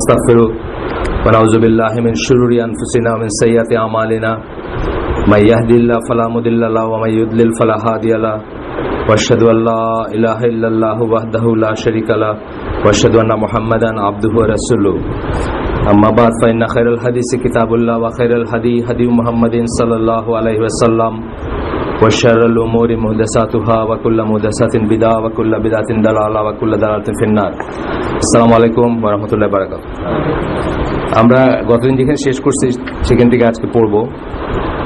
نستغفره ونعوذ بالله من شرور أنفسنا ومن سيئات أعمالنا من يهدي الله فلا مضل له ومن يضلل فلا هادي له وأشهد أن لا إله إلا الله وحده لا شريك له وأشهد أن محمدا عبده ورسوله أما بعد فإن خير الحديث كتاب الله وخير الهدي هدي محمد صلى الله عليه وسلم وشر الأمور محدثاتها وكل محدثة بدعة وكل بدعة ضلالة وكل ضلالة في النار আসসালামু আলাইকুম ওয়া রাহমাতুল্লাহি ওয়া বারাকাতুহু। আমরা গতদিন যেখানে শেষ করছি সেখান থেকে আজকে পড়বো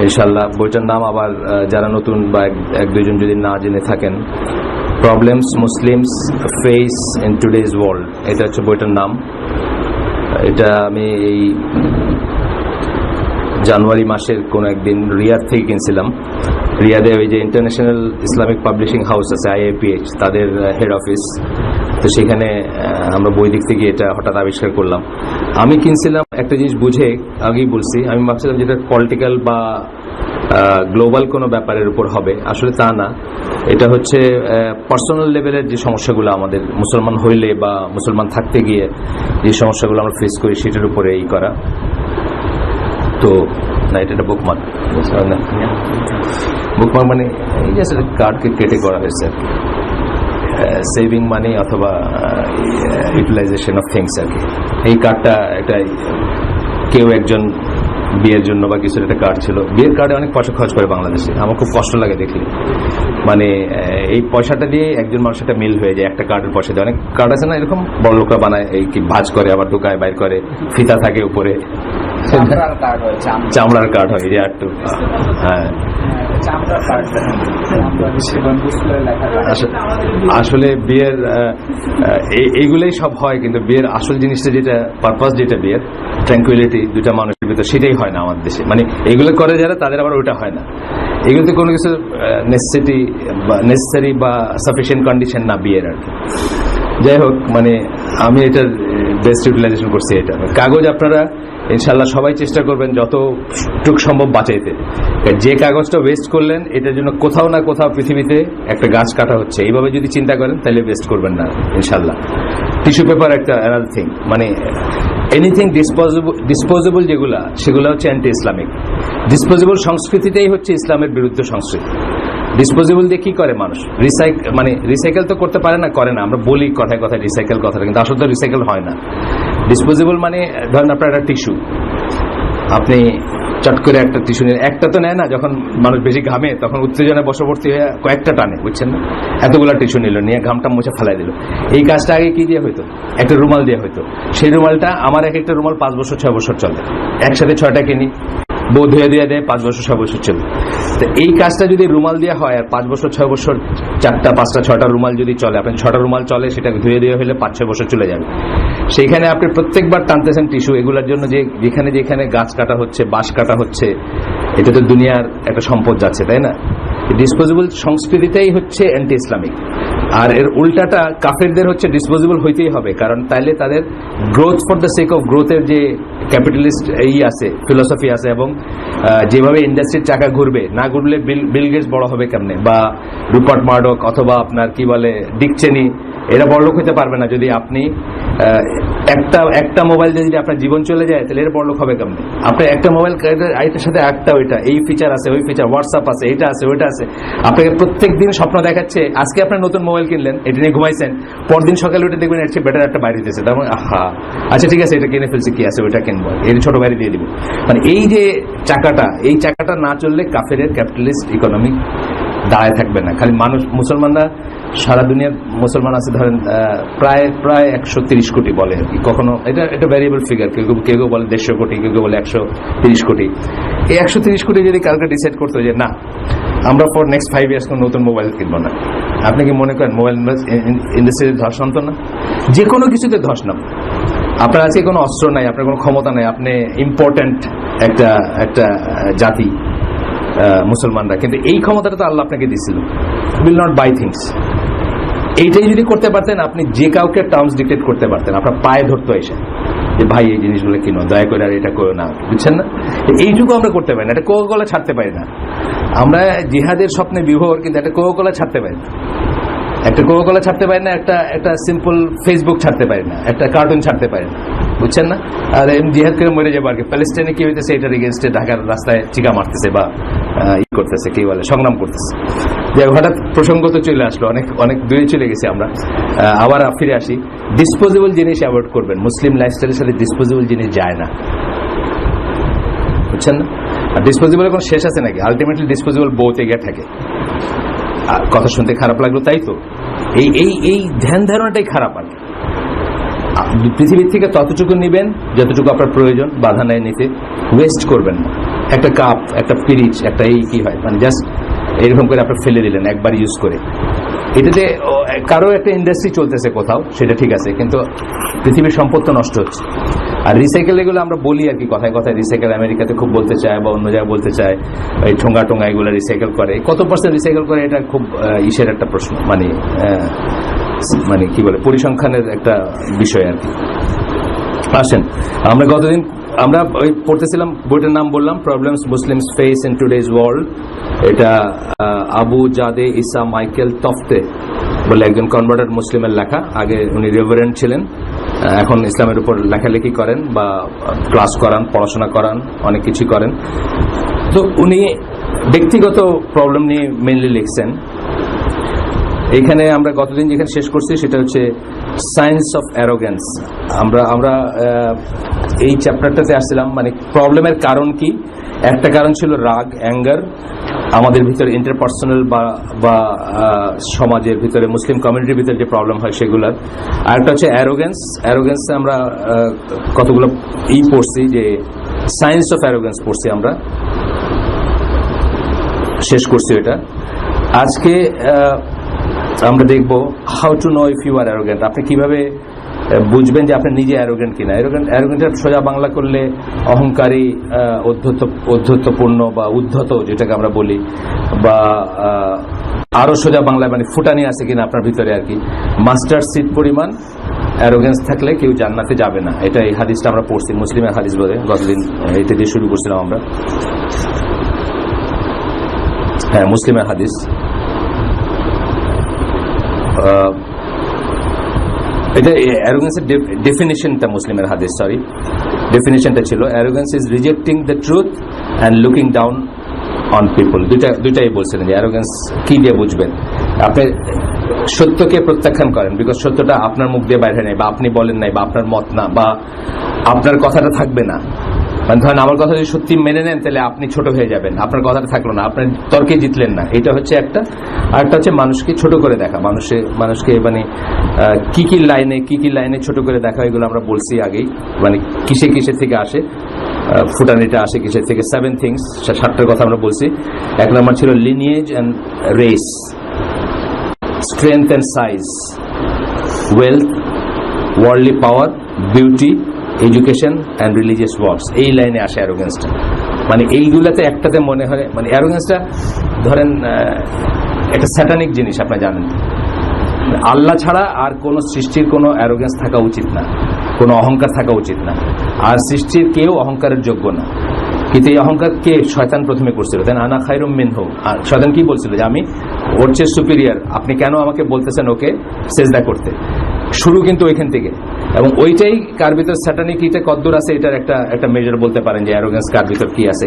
ইনশাআল্লাহ। বইটার নাম আবার যারা নতুন বা এক দুইজন যদি না জেনে থাকেন, problems Muslims face in today's world, এটা হচ্ছে বইটার নাম। এটা আমি এই জানুয়ারি মাসের কোনো একদিন রিয়াদ থেকে কিনছিলাম। রিয়াদে ওই যে ইন্টারন্যাশনাল ইসলামিক পাবলিশিং হাউস আছে IIPH, তাদের হেড অফিস, তো সেখানে আমরা বই দেখতে গিয়ে এটা হঠাৎ আবিষ্কার করলাম। আমি কিনছিলাম একটা জিনিস বুঝে, আগেই বলছি, আমি ভাবছিলাম যেটা পলিটিক্যাল বা গ্লোবাল কোনো ব্যাপারের উপর হবে, আসলে তা না। এটা হচ্ছে পার্সোনাল লেভেলের যে সমস্যাগুলো আমাদের মুসলমান হইলে বা মুসলমান থাকতে গিয়ে যে সমস্যাগুলো আমরা ফেস করি সেটার উপরে এই করা। তো না, এটা একটা বুকমার্ক। বুকমার্ক মানে এই যে কার্ডকে কেটে করা হয়েছে আর কি, সেভিং মানি অথবা ইউটিলাইজেশন অফ থিংস আর কি। এই কার্ডটা একটা কেউ একজন বিয়ের জন্য বা কিছু একটা কার্ড ছিল। বিয়ের কার্ডে অনেক পয়সা খরচ করে বাংলাদেশে, আমার খুব কষ্ট লাগে দেখলে। মানে এই পয়সাটা দিয়ে একজন মানুষের একটা মিল হয়ে যায় একটা কার্ডের পয়সা দিয়ে। অনেক কার্ড আছে না এরকম, বড় লোকরা বানায়, এই কি ভাঁজ করে আবার ঢুকায় বাইর করে, ফিতা থাকে উপরে, চামড়ার কার্ড হয় যে একটু। হ্যাঁ, আসলে বিয়ের এইগুলোই সব হয়, কিন্তু বিয়ের আসল জিনিসটা যেটা পারপাস, যেটা বিয়ের ট্র্যাঙ্কুইলিটি দুটা মানুষের ভিতর, সেটাই হয় না আমাদের দেশে। মানে এগুলো করে যারা, তাদের আবার ওটা হয় না। এগুলোতে কোনো কিছু নেসেসারি বা সাফিসিয়েন্ট কন্ডিশন না বিয়ের আর কি। যাই হোক, মানে আমি এটার বেস্ট ইউটিলাইজেশন করছি। এটা কাগজ আপনারা ইনশাল্লাহ সবাই চেষ্টা করবেন যতটুক সম্ভব বাঁচাইতে। যে কাগজটা ওয়েস্ট করলেন, এটার জন্য কোথাও না কোথাও পৃথিবীতে একটা গাছ কাটা হচ্ছে। এইভাবে যদি চিন্তা করেন তাহলে ওয়েস্ট করবেন না ইনশাল্লাহ। টিস্যু পেপার একটা অ্যানাদার থিং, মানে এনিথিং ডিসপোজেবল যেগুলা, সেগুলো হচ্ছে অ্যান্টি ইসলামিক। ডিসপোজেবল সংস্কৃতিটাই হচ্ছে ইসলামের বিরুদ্ধে সংস্কৃতি। ডিসপোজেবল দিয়ে কি করে মানুষ? রিসাইকেল তো করতে পারে না, করে না। আমরা বলি কথায় কথায় রিসাইকেল কথাটা, কিন্তু আসলে তো রিসাইকেল হয় না। ডিসপোজেবল মানে ধরেন আপনার একটা টিস্যু, আপনি চট করে একটা টিস্যু নিয়ে, একটা তো নেয় না, যখন মানুষ বেশি ঘামে তখন উত্তেজনায় বশবর্তী হয়ে কয়েকটা টানে, বুঝছেন না? এতগুলো টিস্যু নিল, নিয়ে ঘামটা মুছে ফেলাই দিল। এই কাজটা আগে কি দিয়ে হইতো? একটা রুমাল দিয়ে হইতো। সেই রুমালটা, আমার এক একটা রুমাল 5 বছর 6 বছর চলে, একসাথে 6টা কিনি, বউ ধুয়ে দিয়ে দেয়, 5 বছর 6 বছর চলে। তো এই কাজটা যদি রুমাল দিয়ে হয়, আর 5 বছর 6 বছর 4টা 5টা 6টা রুমাল যদি চলে, আপনার 6টা রুমাল চলে, সেটা ধুয়ে দিয়ে হলে 5-6 বছর চলে যাবে। সেইখানে আপনি প্রত্যেকবার টানতেছেন টিস্যু, এগুলোর জন্য যে যেখানে যেখানে গাছ কাটা হচ্ছে, বাঁশ কাটা হচ্ছে, এটা তো দুনিয়ার একটা সম্পদ যাচ্ছে, তাই না? ডিসপোজেবল সংস্কৃতিটাই হচ্ছে অ্যান্টি ইসলামিক। আর এর উল্টাটা কাফেরদের হচ্ছে ডিসপোজেবল হইতেই হবে, কারণ তাইলে তাদের growth for the sake of গ্রোথের যে ক্যাপিটালিস্ট আছে, ফিলোসফি আছে, এবং যেভাবে ইন্ডাস্ট্রির চাকা ঘুরবে, না ঘুরলে বিল গেটস বড় হবে কেমনে, বা রুপার্ট মার্ডক অথবা আপনার কি বলে ডিক চেনি, এরা বড়লোক হতে পারবে না যদি আপনি একটা মোবাইল দিয়ে যদি আপনার জীবন চলে যায়, তাহলে এরা বড়লোক হবে কেমনে? আপনার একটা মোবাইল, এটার সাথে একটা ওইটা, এই ফিচার আছে, ওই ফিচার, হোয়াটসঅ্যাপ আছে, এটা আছে, ওইটা আছে। আপনাকে প্রত্যেক দিন স্বপ্ন দেখাচ্ছে, আজকে আপনার নতুন মোবাইল কিনলেন, এটা নিয়ে ঘুমাইছেন, পরদিন সকালে উঠে দেখবেন এর চেয়ে বেটার একটা বাইরে দিতেছে। তার মানে আহা, আচ্ছা ঠিক আছে, এটা কিনে ফেলছি, কি আছে, ওইটা কিনবো, এর ছোট বাইরে দিয়ে দিব। মানে এই যে চাকাটা, এই চাকাটা না চললে কাফের ক্যাপিটালিস্ট ইকোনমি দাঁড়ায় থাকবে না। খালি মানুষ, মুসলমানরা, সারা দুনিয়ার মুসলমান আছে ধরেন প্রায় 130 কোটি বলে আর কি। কখনো এটা ভ্যারিয়েবল ফিগার, কেউ কেউ বলে 150 কোটি, কেউ কেউ বলে 130 কোটি। এই 130 কোটি যদি কালকে ডিসাইড করতো যে না, আমরা ফর নেক্সট 5 ইয়ার্স কোনো নতুন মোবাইল কিনবো না, আপনি কি মনে করেন মোবাইল ইন্ডাস্ট্রিতে ধস নামতো না? যে কোনো কিছুতে ধস নাম। আপনার আজকে কোনো অস্ত্র নাই, আপনার কোনো ক্ষমতা নাই, আপনি ইম্পর্টেন্ট একটা জাতি মুসলমানরা, কিন্তু এই ক্ষমতাটা তো আল্লাহ আপনাকে দিয়েছিল, উইল নট বাই থিংস। এইটাই যদি করতে পারতেন, আপনি যে কাউকে টার্মস ডিক্টেট করতে পারতেন, আপনার পায়ে ধরতো এসে যে ভাই এই জিনিসগুলো কিনো, দয়া করে আর এটা করো না, বুঝছেন না? এইটুকু আমরা করতে পারি না, এটা কোকা-কোলা ছাড়তে পারি না। আমরা জিহাদের স্বপ্নে বিভোর, কিন্তু একটা কোকা-কোলা ছাড়তে পারি না। একটা কোকা-কোলা ছাড়তে পারি না, একটা সিম্পল ফেসবুক ছাড়তে পারি না, একটা কার্টুন ছাড়তে পারি না। বুঝছেন না? আর জিহাদ করে মরে যাবো আর কি। প্যালেস্টাইনে কি হইতেছে এটার এগেনস্টে ঢাকার রাস্তায় চিকা মারতেছে বা করতেছে, কি বলে, সংগ্রাম করতেছে। যে হঠাৎ প্রসঙ্গ তো চলে আসলো, অনেক অনেক দূরে চলে গেছি আমরা। আবার ফিরে আসি, ডিসপোজেবল জিনিস অ্যাভয়েড করবেন। মুসলিম লাইফস্টাইলের সাথে ডিসপোজেবল জিনিস যায় না, বুঝছেন না? আর ডিসপোজেবলের কোনো শেষ আছে নাকি? আলটিমেটলি ডিসপোজেবল বউতে গিয়ে থাকে। কথা শুনতে খারাপ লাগলো তাই তো, এই এই এই ধ্যান ধারণাটাই খারাপ। আর পৃথিবীর থেকে ততটুকু নিবেন যতটুকু আপনার প্রয়োজন, বাধা নেই নিতে, ওয়েস্ট করবেন না। একটা কাপ, একটা পিরিচ, একটা এই কি হয়, মানে জাস্ট এরকম করে আপনার ফেলে দিলেন একবার ইউজ করে। এটাতে কারো একটা ইন্ডাস্ট্রি চলতেছে কোথাও, সেটা ঠিক আছে, কিন্তু পৃথিবীর সম্পদ তো নষ্ট হচ্ছে। আর রিসাইকেল, এগুলো আমরা বলি আর কি কথায় কথায়, রিসাইকেল আমেরিকাতে খুব বলতে চায় বা অন্য জায়গায় বলতে চায়, এই ঠোঙ্গা টোঙ্গা এগুলো রিসাইকেল করে। কত পার্সেন্ট রিসাইকেল করে এটা খুব ইসের একটা প্রশ্ন, মানে মানে কি বলে, পরিসংখ্যানের একটা বিষয় আর কি। আসেন, আমরা গতদিন আমরা ওই পড়তেছিলাম, বইটার নাম বললাম, problems Muslims face in today's world. এটা আবু জাদে ইসা মাইকেল তফতে বলে একজন কনভার্টেড মুসলিমের লেখা। আগে উনি রেভারেন্ড ছিলেন, এখন ইসলামের উপর লেখালেখি করেন বা ক্লাস করান, পড়াশোনা করান, অনেক কিছু করেন। তো উনি ব্যক্তিগত প্রবলেম নিয়ে মেনলি লিখছেন। এইখানে আমরা গতদিন যেখানে শেষ করছি সেটা হচ্ছে সায়েন্স অফ অ্যারোগেন্স। আমরা এই চ্যাপ্টারটাতে আসছিলাম, মানে প্রবলেমের কারণ কি। একটা কারণ ছিল রাগ, অ্যাঙ্গার, আমাদের ভিতরে ইন্টারপার্সোনাল বা সমাজের ভিতরে, মুসলিম কমিউনিটির ভিতরে যে প্রবলেম হয় সেগুলোর। আর একটা হচ্ছে অ্যারোগেন্স। অ্যারোগেন্সে আমরা কতগুলো পড়ছি, যে সায়েন্স অফ অ্যারোগেন্স পড়ছি, আমরা শেষ করছি এটা। আজকে আমরা দেখব how to know if you are arrogant. আপনি কিভাবে বুঝবেন যে আপনি নিজে অ্যারোগেন্ট কিনা। অ্যারোগেন্টের সোজা বাংলা করলে অহংকারী, অধ্যত্বপূর্ণ বা উদ্ধত যেটাকে আমরা বলি, বা আরো সোজা বাংলায় মানে ফুটানি আছে কিনা আপনার ভিতরে আর কি। মাস্টার সিট পরিমাণ অ্যারোগেন্স থাকলে কেউ জান্নাতে যাবে না। এটা এই হাদিসটা আমরা পড়ছি, মুসলিমের হাদিস বলে, গতদিন এটা দিয়ে শুরু করছিলাম আমরা। হ্যাঁ, মুসলিমের হাদিস। এটা অ্যারোগেন্সের ডেফিনিশনটা, মুসলিমের হাদিস, সরি, ডেফিনিশনটা ছিল arrogance is rejecting the truth and looking down on people. দুইটাই বলছিলেন যে অ্যারোগেন্স কি দিয়ে বুঝবেন। আপনি সত্যকে প্রত্যাখ্যান করেন, বিকজ সত্যটা আপনার মুখ দিয়ে বাইরে নেই, বা আপনি বলেন নাই, বা আপনার মত না, বা আপনার কথাটা থাকবে না। মানে ধরেন আমার কথা যদি সত্যি মেনে নেন তাহলে আপনি ছোট হয়ে যাবেন, আপনার কথাটা থাকলো না, আপনার তর্কে জিতলেন না। এটা হচ্ছে একটা। আর একটা হচ্ছে মানুষকে ছোট করে দেখা, মানুষকে মানে কি কি লাইনে ছোট করে দেখা, এগুলো আমরা বলছি আগেই। মানে কিসে থেকে আসে ফুটানিটা, আসে কিসের থেকে। 7 থিংস, 7টার কথা আমরা বলছি। 1 নম্বর ছিল lineage and race, strength and size, wealth, worldly power, beauty, education and religious works. এই লাইনে আসে অ্যারোগেন্সটা। মানে এইগুলাতে একটাতে মনে হয়, মানে অ্যারোগেন্সটা ধরেন একটা স্যাটানিক জিনিস, আপনারা জানেন। আল্লাহ ছাড়া আর কোনো সৃষ্টির কোনো অ্যারোগেন্স থাকা উচিত না, কোনো অহংকার থাকা উচিত না। আর সৃষ্টির কেউ অহংকারের যোগ্য না। কিন্তু এই অহংকার কে? শয়তান প্রথমে করছিল, দেন আনা খায়রুম মিনহু। আর শয়তান কি বলছিল? যে আমি ওর চেয়ে সুপিরিয়র, আপনি কেন আমাকে বলতেছেন ওকে সেজদা করতে? শুরু কিন্তু ওইখান থেকে। এবং ওইটাই কার ভিতর স্যাটানিকিটা কদ্দূর আছে এটার একটা মেজার বলতে পারেন, যে অ্যারোগেন্স কার ভিতর কি আছে।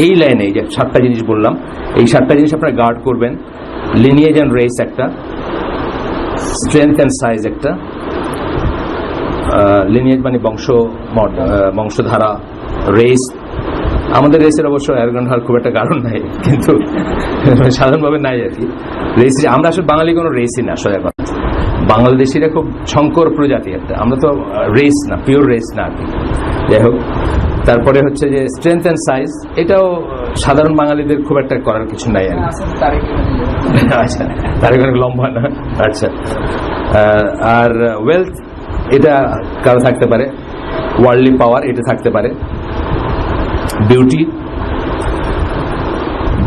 এই লাইনে যে 7টা জিনিস বললাম, এই 7টা জিনিস আপনারা গার্ড করবেন। লিনিয়েজ অ্যান্ড রেস একটা, স্ট্রেংথ অ্যান্ড সাইজ একটা। লিনিয়েজ মানে বংশধারা, রেস। আমাদের রেসের অবশ্য অ্যারোগেন্ট হওয়ার খুব একটা কারণ নাই, কিন্তু সাধারণভাবে নাই আর কি। রেস আমরা আসলে বাঙালি কোনো রেসই না, সোজা কথা। বাংলাদেশিরা খুব শঙ্কর প্রজাতি একটা, আমরা তো রেস না, পিওর রেস না আর কি। যাই হোক, তারপরে হচ্ছে যে স্ট্রেংথ অ্যান্ড সাইজ, এটাও সাধারণ বাঙালিদের খুব একটা করার কিছু নাই আর কি। আচ্ছা, তার অনেক লম্বা না। আচ্ছা, আর ওয়েলথ, এটা কারো থাকতে পারে। ওয়ার্ল্ডলি পাওয়ার, এটা থাকতে পারে।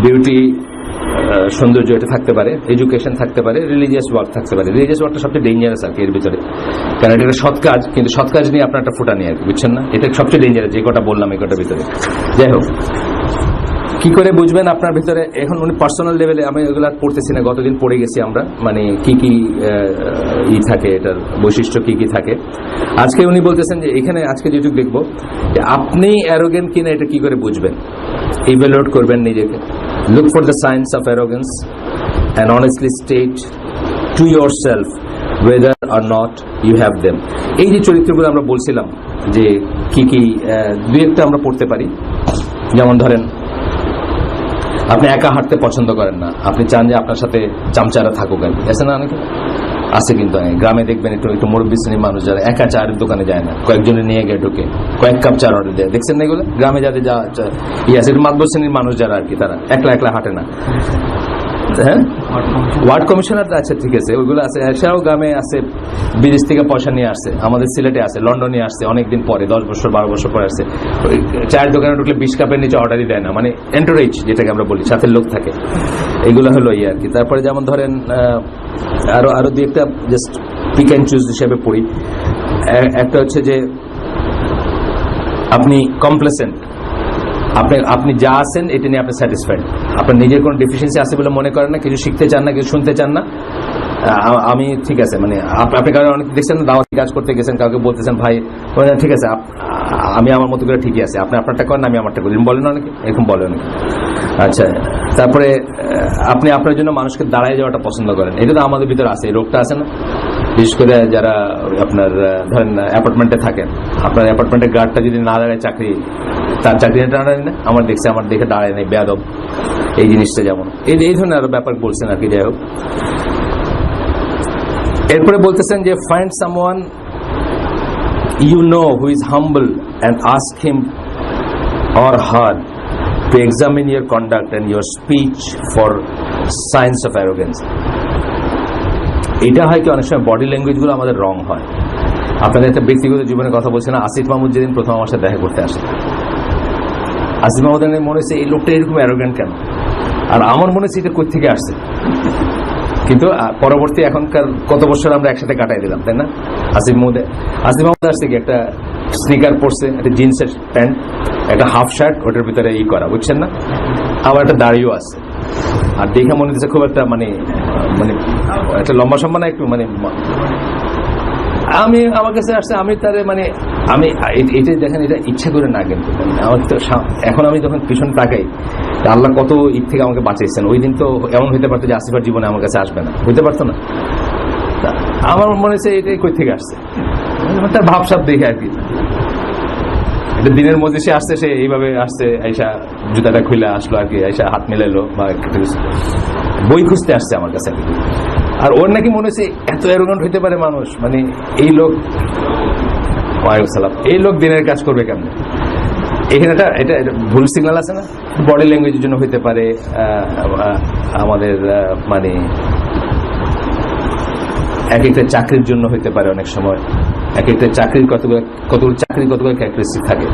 বিউটি সৌন্দর্য, এটা থাকতে পারে। এডুকেশন থাকতে পারে। রিলিজিয়াস ওয়ার্ক থাকতে পারে। রিলিজিয়াস ওয়ার্কটা সবচেয়ে ডেঞ্জারাস আর কি এর ভিতরে, কারণ এটা একটা সৎ কাজ, কিন্তু সৎ কাজ নিয়ে আপনার একটা ফুটানি আর কি, বুঝছেন না? এটা সবচেয়ে ডেঞ্জারাস, যে কটা বললাম এই কটার ভিতরে। যাই হোক, কি করে বুঝবেন আপনার ভিতরে? এখন উনি পার্সোনাল লেভেলে, আমি এগুলো পড়তেছি না, গতদিন পড়ে গেছি আমরা, মানে কি কি থাকে, এটার বৈশিষ্ট্য কি কি থাকে। আজকে উনি বলতেছেন যে এখানে আজকে যেটুকু দেখবো যে আপনি অ্যারোগেন্ট কিনা এটা কি করে বুঝবেন, ইভ্যালুয়েট করবেন নিজেকে। Look for the signs of arrogance and honestly state to your self whether or not you have them. এই যে চরিত্রগুলো আমরা বলছিলাম যে কি কি, দুই একটা আমরা পড়তে পারি। যেমন ধরেন, আপনি একা হাঁটতে পছন্দ করেন না, আপনি চান যে আপনার সাথে চামচারা থাকুক। আর আছে না অনেকে আছে, কিন্তু গ্রামে দেখবেন একটু একটু মুরব্বী শ্রেণীর মানুষ যারা একা চায়ের দোকানে যায় না, কয়েকজনে নিয়ে গিয়ে ঢুকে কয়েক কাপ চার অর্ডার দেয়, দেখছেন না এগুলো গ্রামে যাদের যা আছে, মাতবর শ্রেণীর মানুষ যারা আর কি, তারা একলা একলা হাঁটে না। হ্যাঁ, ওয়ার্ড কমিশনার আছে, ঠিক আছে, ওইগুলো আছে। এছাড়াও গ্রামে আছে, বিদেশ থেকে পয়সা নিয়ে আসছে, আমাদের সিলেটে আছে, লন্ডনে আসছে অনেকদিন পরে, 10 বছর 12 বছর পরে আসছে। চায়ের দোকানে ঢুকলে 20 কাপের নিচে অর্ডারই দেয় না, মানে এন্টোরেজ যেটাকে আমরা বলি, সাথে লোক থাকে। এগুলো হলো ইয়ে আর কি। তারপরে যেমন ধরেন আরো দুই একটা জাস্ট পিক অ্যান্ড চুজ হিসেবে পড়ি। একটা হচ্ছে যে আপনি কমপ্লেসেন্ট, আপনি যা আছেন এটা নিয়ে আপনি স্যাটিসফাইড, আপনার নিজের কোনো ডেফিসিয়েন্সি আছে বলে মনে করেন না, কিছু শিখতে চান না, কিছু শুনতে চান না। আমি ঠিক আছে, মানে আপনি কারো অনেক দেখছেন দাওয়াতি কাজ করতে গেছেন, কাউকে বলতেছেন ভাই ঠিক আছে আমি আমার মতো করে ঠিকই আছে, আপনি আপনারটা করেন, আমি আমারটা করি, বলেন অনেকে, এরকম বলে অনেকে। আচ্ছা, তারপরে আপনি আপনার জন্য মানুষকে দাঁড়ায় যাওয়াটা পছন্দ করেন, এটা তো আমাদের ভিতরে আছে, এই রোগটা আছে না। বিশেষ করে যারা আপনার ধরেন অ্যাপার্টমেন্টে থাকেন, আপনার অ্যাপার্টমেন্টের গার্ডটা যদি না দাঁড়ায়, তার চাকরিটা দাঁড়ায় না, আমার দেখে দাঁড়ায় নেই, বেয়াদব, এই জিনিসটা যেমন এই ধরনের আরো ব্যাপার বলছেন আর কি। যাই হোক, এরপরে বলতেছেন যে find someone you know who is humble and ask him or her to examine your conduct and your speech for signs of arrogance. এটা হয় কি, অনেক সময় বডি ল্যাঙ্গুয়েজ গুলো আমাদের রং হয়। আপনাদের একটা ব্যক্তিগত জীবনের কথা বলছি না, আসিফ মাহমুদ যেদিন প্রথম আমার সাথে দেখা করতে আসে, আসিফ মাহমুদের মনে হচ্ছে এই লোকটা এরকম অ্যারোগেন্ট কেন, আর আমার মনে হচ্ছে এটা কোথা থেকে আসছে। কিন্তু পরবর্তী এখনকার কত বছর আমরা একসাথে কাটাই দিলাম, তাই না? আসিফ মাহমুদ আসছে কি, একটা স্নিকার পরছে, একটা জিন্সের প্যান্ট, একটা হাফ শার্ট, ওটার ভিতরে করা, বুঝছেন না, আবার একটা দাড়িও আছে, আর দেখে মনে হচ্ছে খুব একটা মানে একটা লম্বা সম্মান, একটু মানে আমার কাছে আসছে, আমি তারে মানে আমি এটাই দেখেন, এটা ইচ্ছা করে না, কিন্তু আমার তো এখন আমি যখন পিছনে তাকাই, আল্লাহ কত ঈদ থেকে আমাকে বাঁচাইছেন। ওই দিন তো এমন হইতে পারতো যে আসিফার জীবনে আমার কাছে আসবে না, হইতে পারতো না। আমার মনে হচ্ছে এটাই কই থেকে আসছে, তার ভাবসাব দেখে আর কি। এটা দিনের মধ্যে সে আসছে, সে এইভাবে আসছে, আইসা জুতাটা খুলে আসলো আর কি, আইসা হাত মিলাইলো, বা বই খুঁজতে আসছে আমার কাছে। আর ওর নাকি মনে হচ্ছে এত অ্যারোগেন্ট হইতে পারে মানুষ, মানে এই লোক দিনের কাজ করবে কেমন। এখানে এটা ভুল সিগন্যাল আছে না, বডি ল্যাঙ্গুয়েজের জন্য হইতে পারে, আমাদের মানে এক একটা চাকরির জন্য হইতে পারে, অনেক সময় এক একটা চাকরির কতগুলো ক্যারেক্টারিস্টিক থাকে,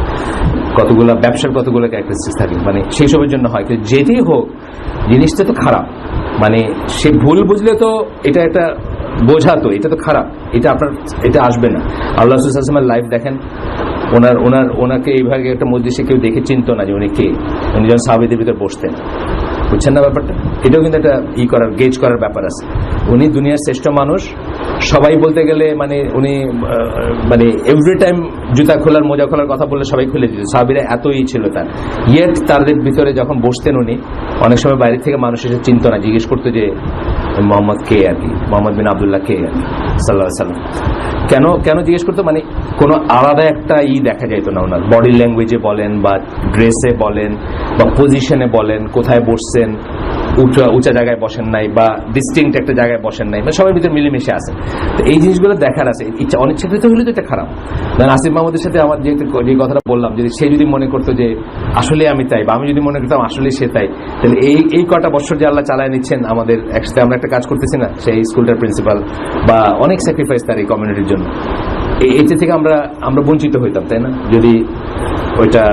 কতগুলো ব্যবসার কতগুলো ক্যারেক্টারিস্টিক থাকে, মানে সেই সবের জন্য হয়। কিন্তু যেটাই হোক, জিনিসটা তো খারাপ, মানে সে ভুল বুঝলে তো এটা একটা বোঝা, তো এটা তো খারাপ, এটা আসবে না। আল্লাহ রাসূল সাল্লাল্লাহু আলাইহি ওয়াসাল্লামের লাইফ দেখেন, ওনাকে এইভাবে একটা মজলিসে কেউ দেখে চিনতো না যে উনি কে, উনি যখন সাহাবীদের ভিতরে বসতেন, বুঝছেন না ব্যাপারটা? এটাও কিন্তু একটা গেজ করার ব্যাপার আছে। উনি দুনিয়ার শ্রেষ্ঠ মানুষ, সবাই বলতে গেলে মানে উনি মানে এভরি টাইম জুতা খোলার মোজা খোলার কথা বললে সবাই খুলে দিত, সাহাবীরা এতই ছিল তার। ইয়েট তাদের ভিতরে যখন বসতেন উনি, অনেক সময় বাইরে থেকে মানুষ এসে চিনতো না, জিজ্ঞেস করতো যে মোহাম্মদ কে আর কি, মোহাম্মদ বিন আব্দুল্লাহ কে আর কি সাল্লাল্লাহু আলাইহি সাল্লাম। কেন জিজ্ঞেস করতো, মানে কোনো আলাদা একটা দেখা যাইতো না ওনার, বডি ল্যাঙ্গুয়েজে বলেন বা ড্রেসে বলেন বা পজিশনে বলেন, কোথায় বসছেন, উঁচা জায়গায় বসেন নাই বা ডিস্টিংক্ট একটা জায়গায় বসেন নাই, মানে সবার ভিতরে মিলেমিশে আছে। তো এই জিনিসগুলো দেখার আছে, ইচ্ছা অনিচ্ছাকৃত হলে তো এটা খারাপ। আসিফ মাহমুদের সাথে আমার যে কথাটা বললাম, সে যদি মনে করতো যে আসলে আমি তাই, বা আমি যদি মনে করতাম আসলে সে তাই, তাহলে এই কটা বছর যে আল্লাহ চালায় নিচ্ছেন আমাদের একসাথে, আমরা একটা কাজ করতেছি না, সেই স্কুলটার প্রিন্সিপাল বা অনেক স্যাক্রিফাইস তার এই কমিউনিটির জন্য, এইটা থেকে আমরা বঞ্চিত হইতাম, তাই না? যদি ওইটা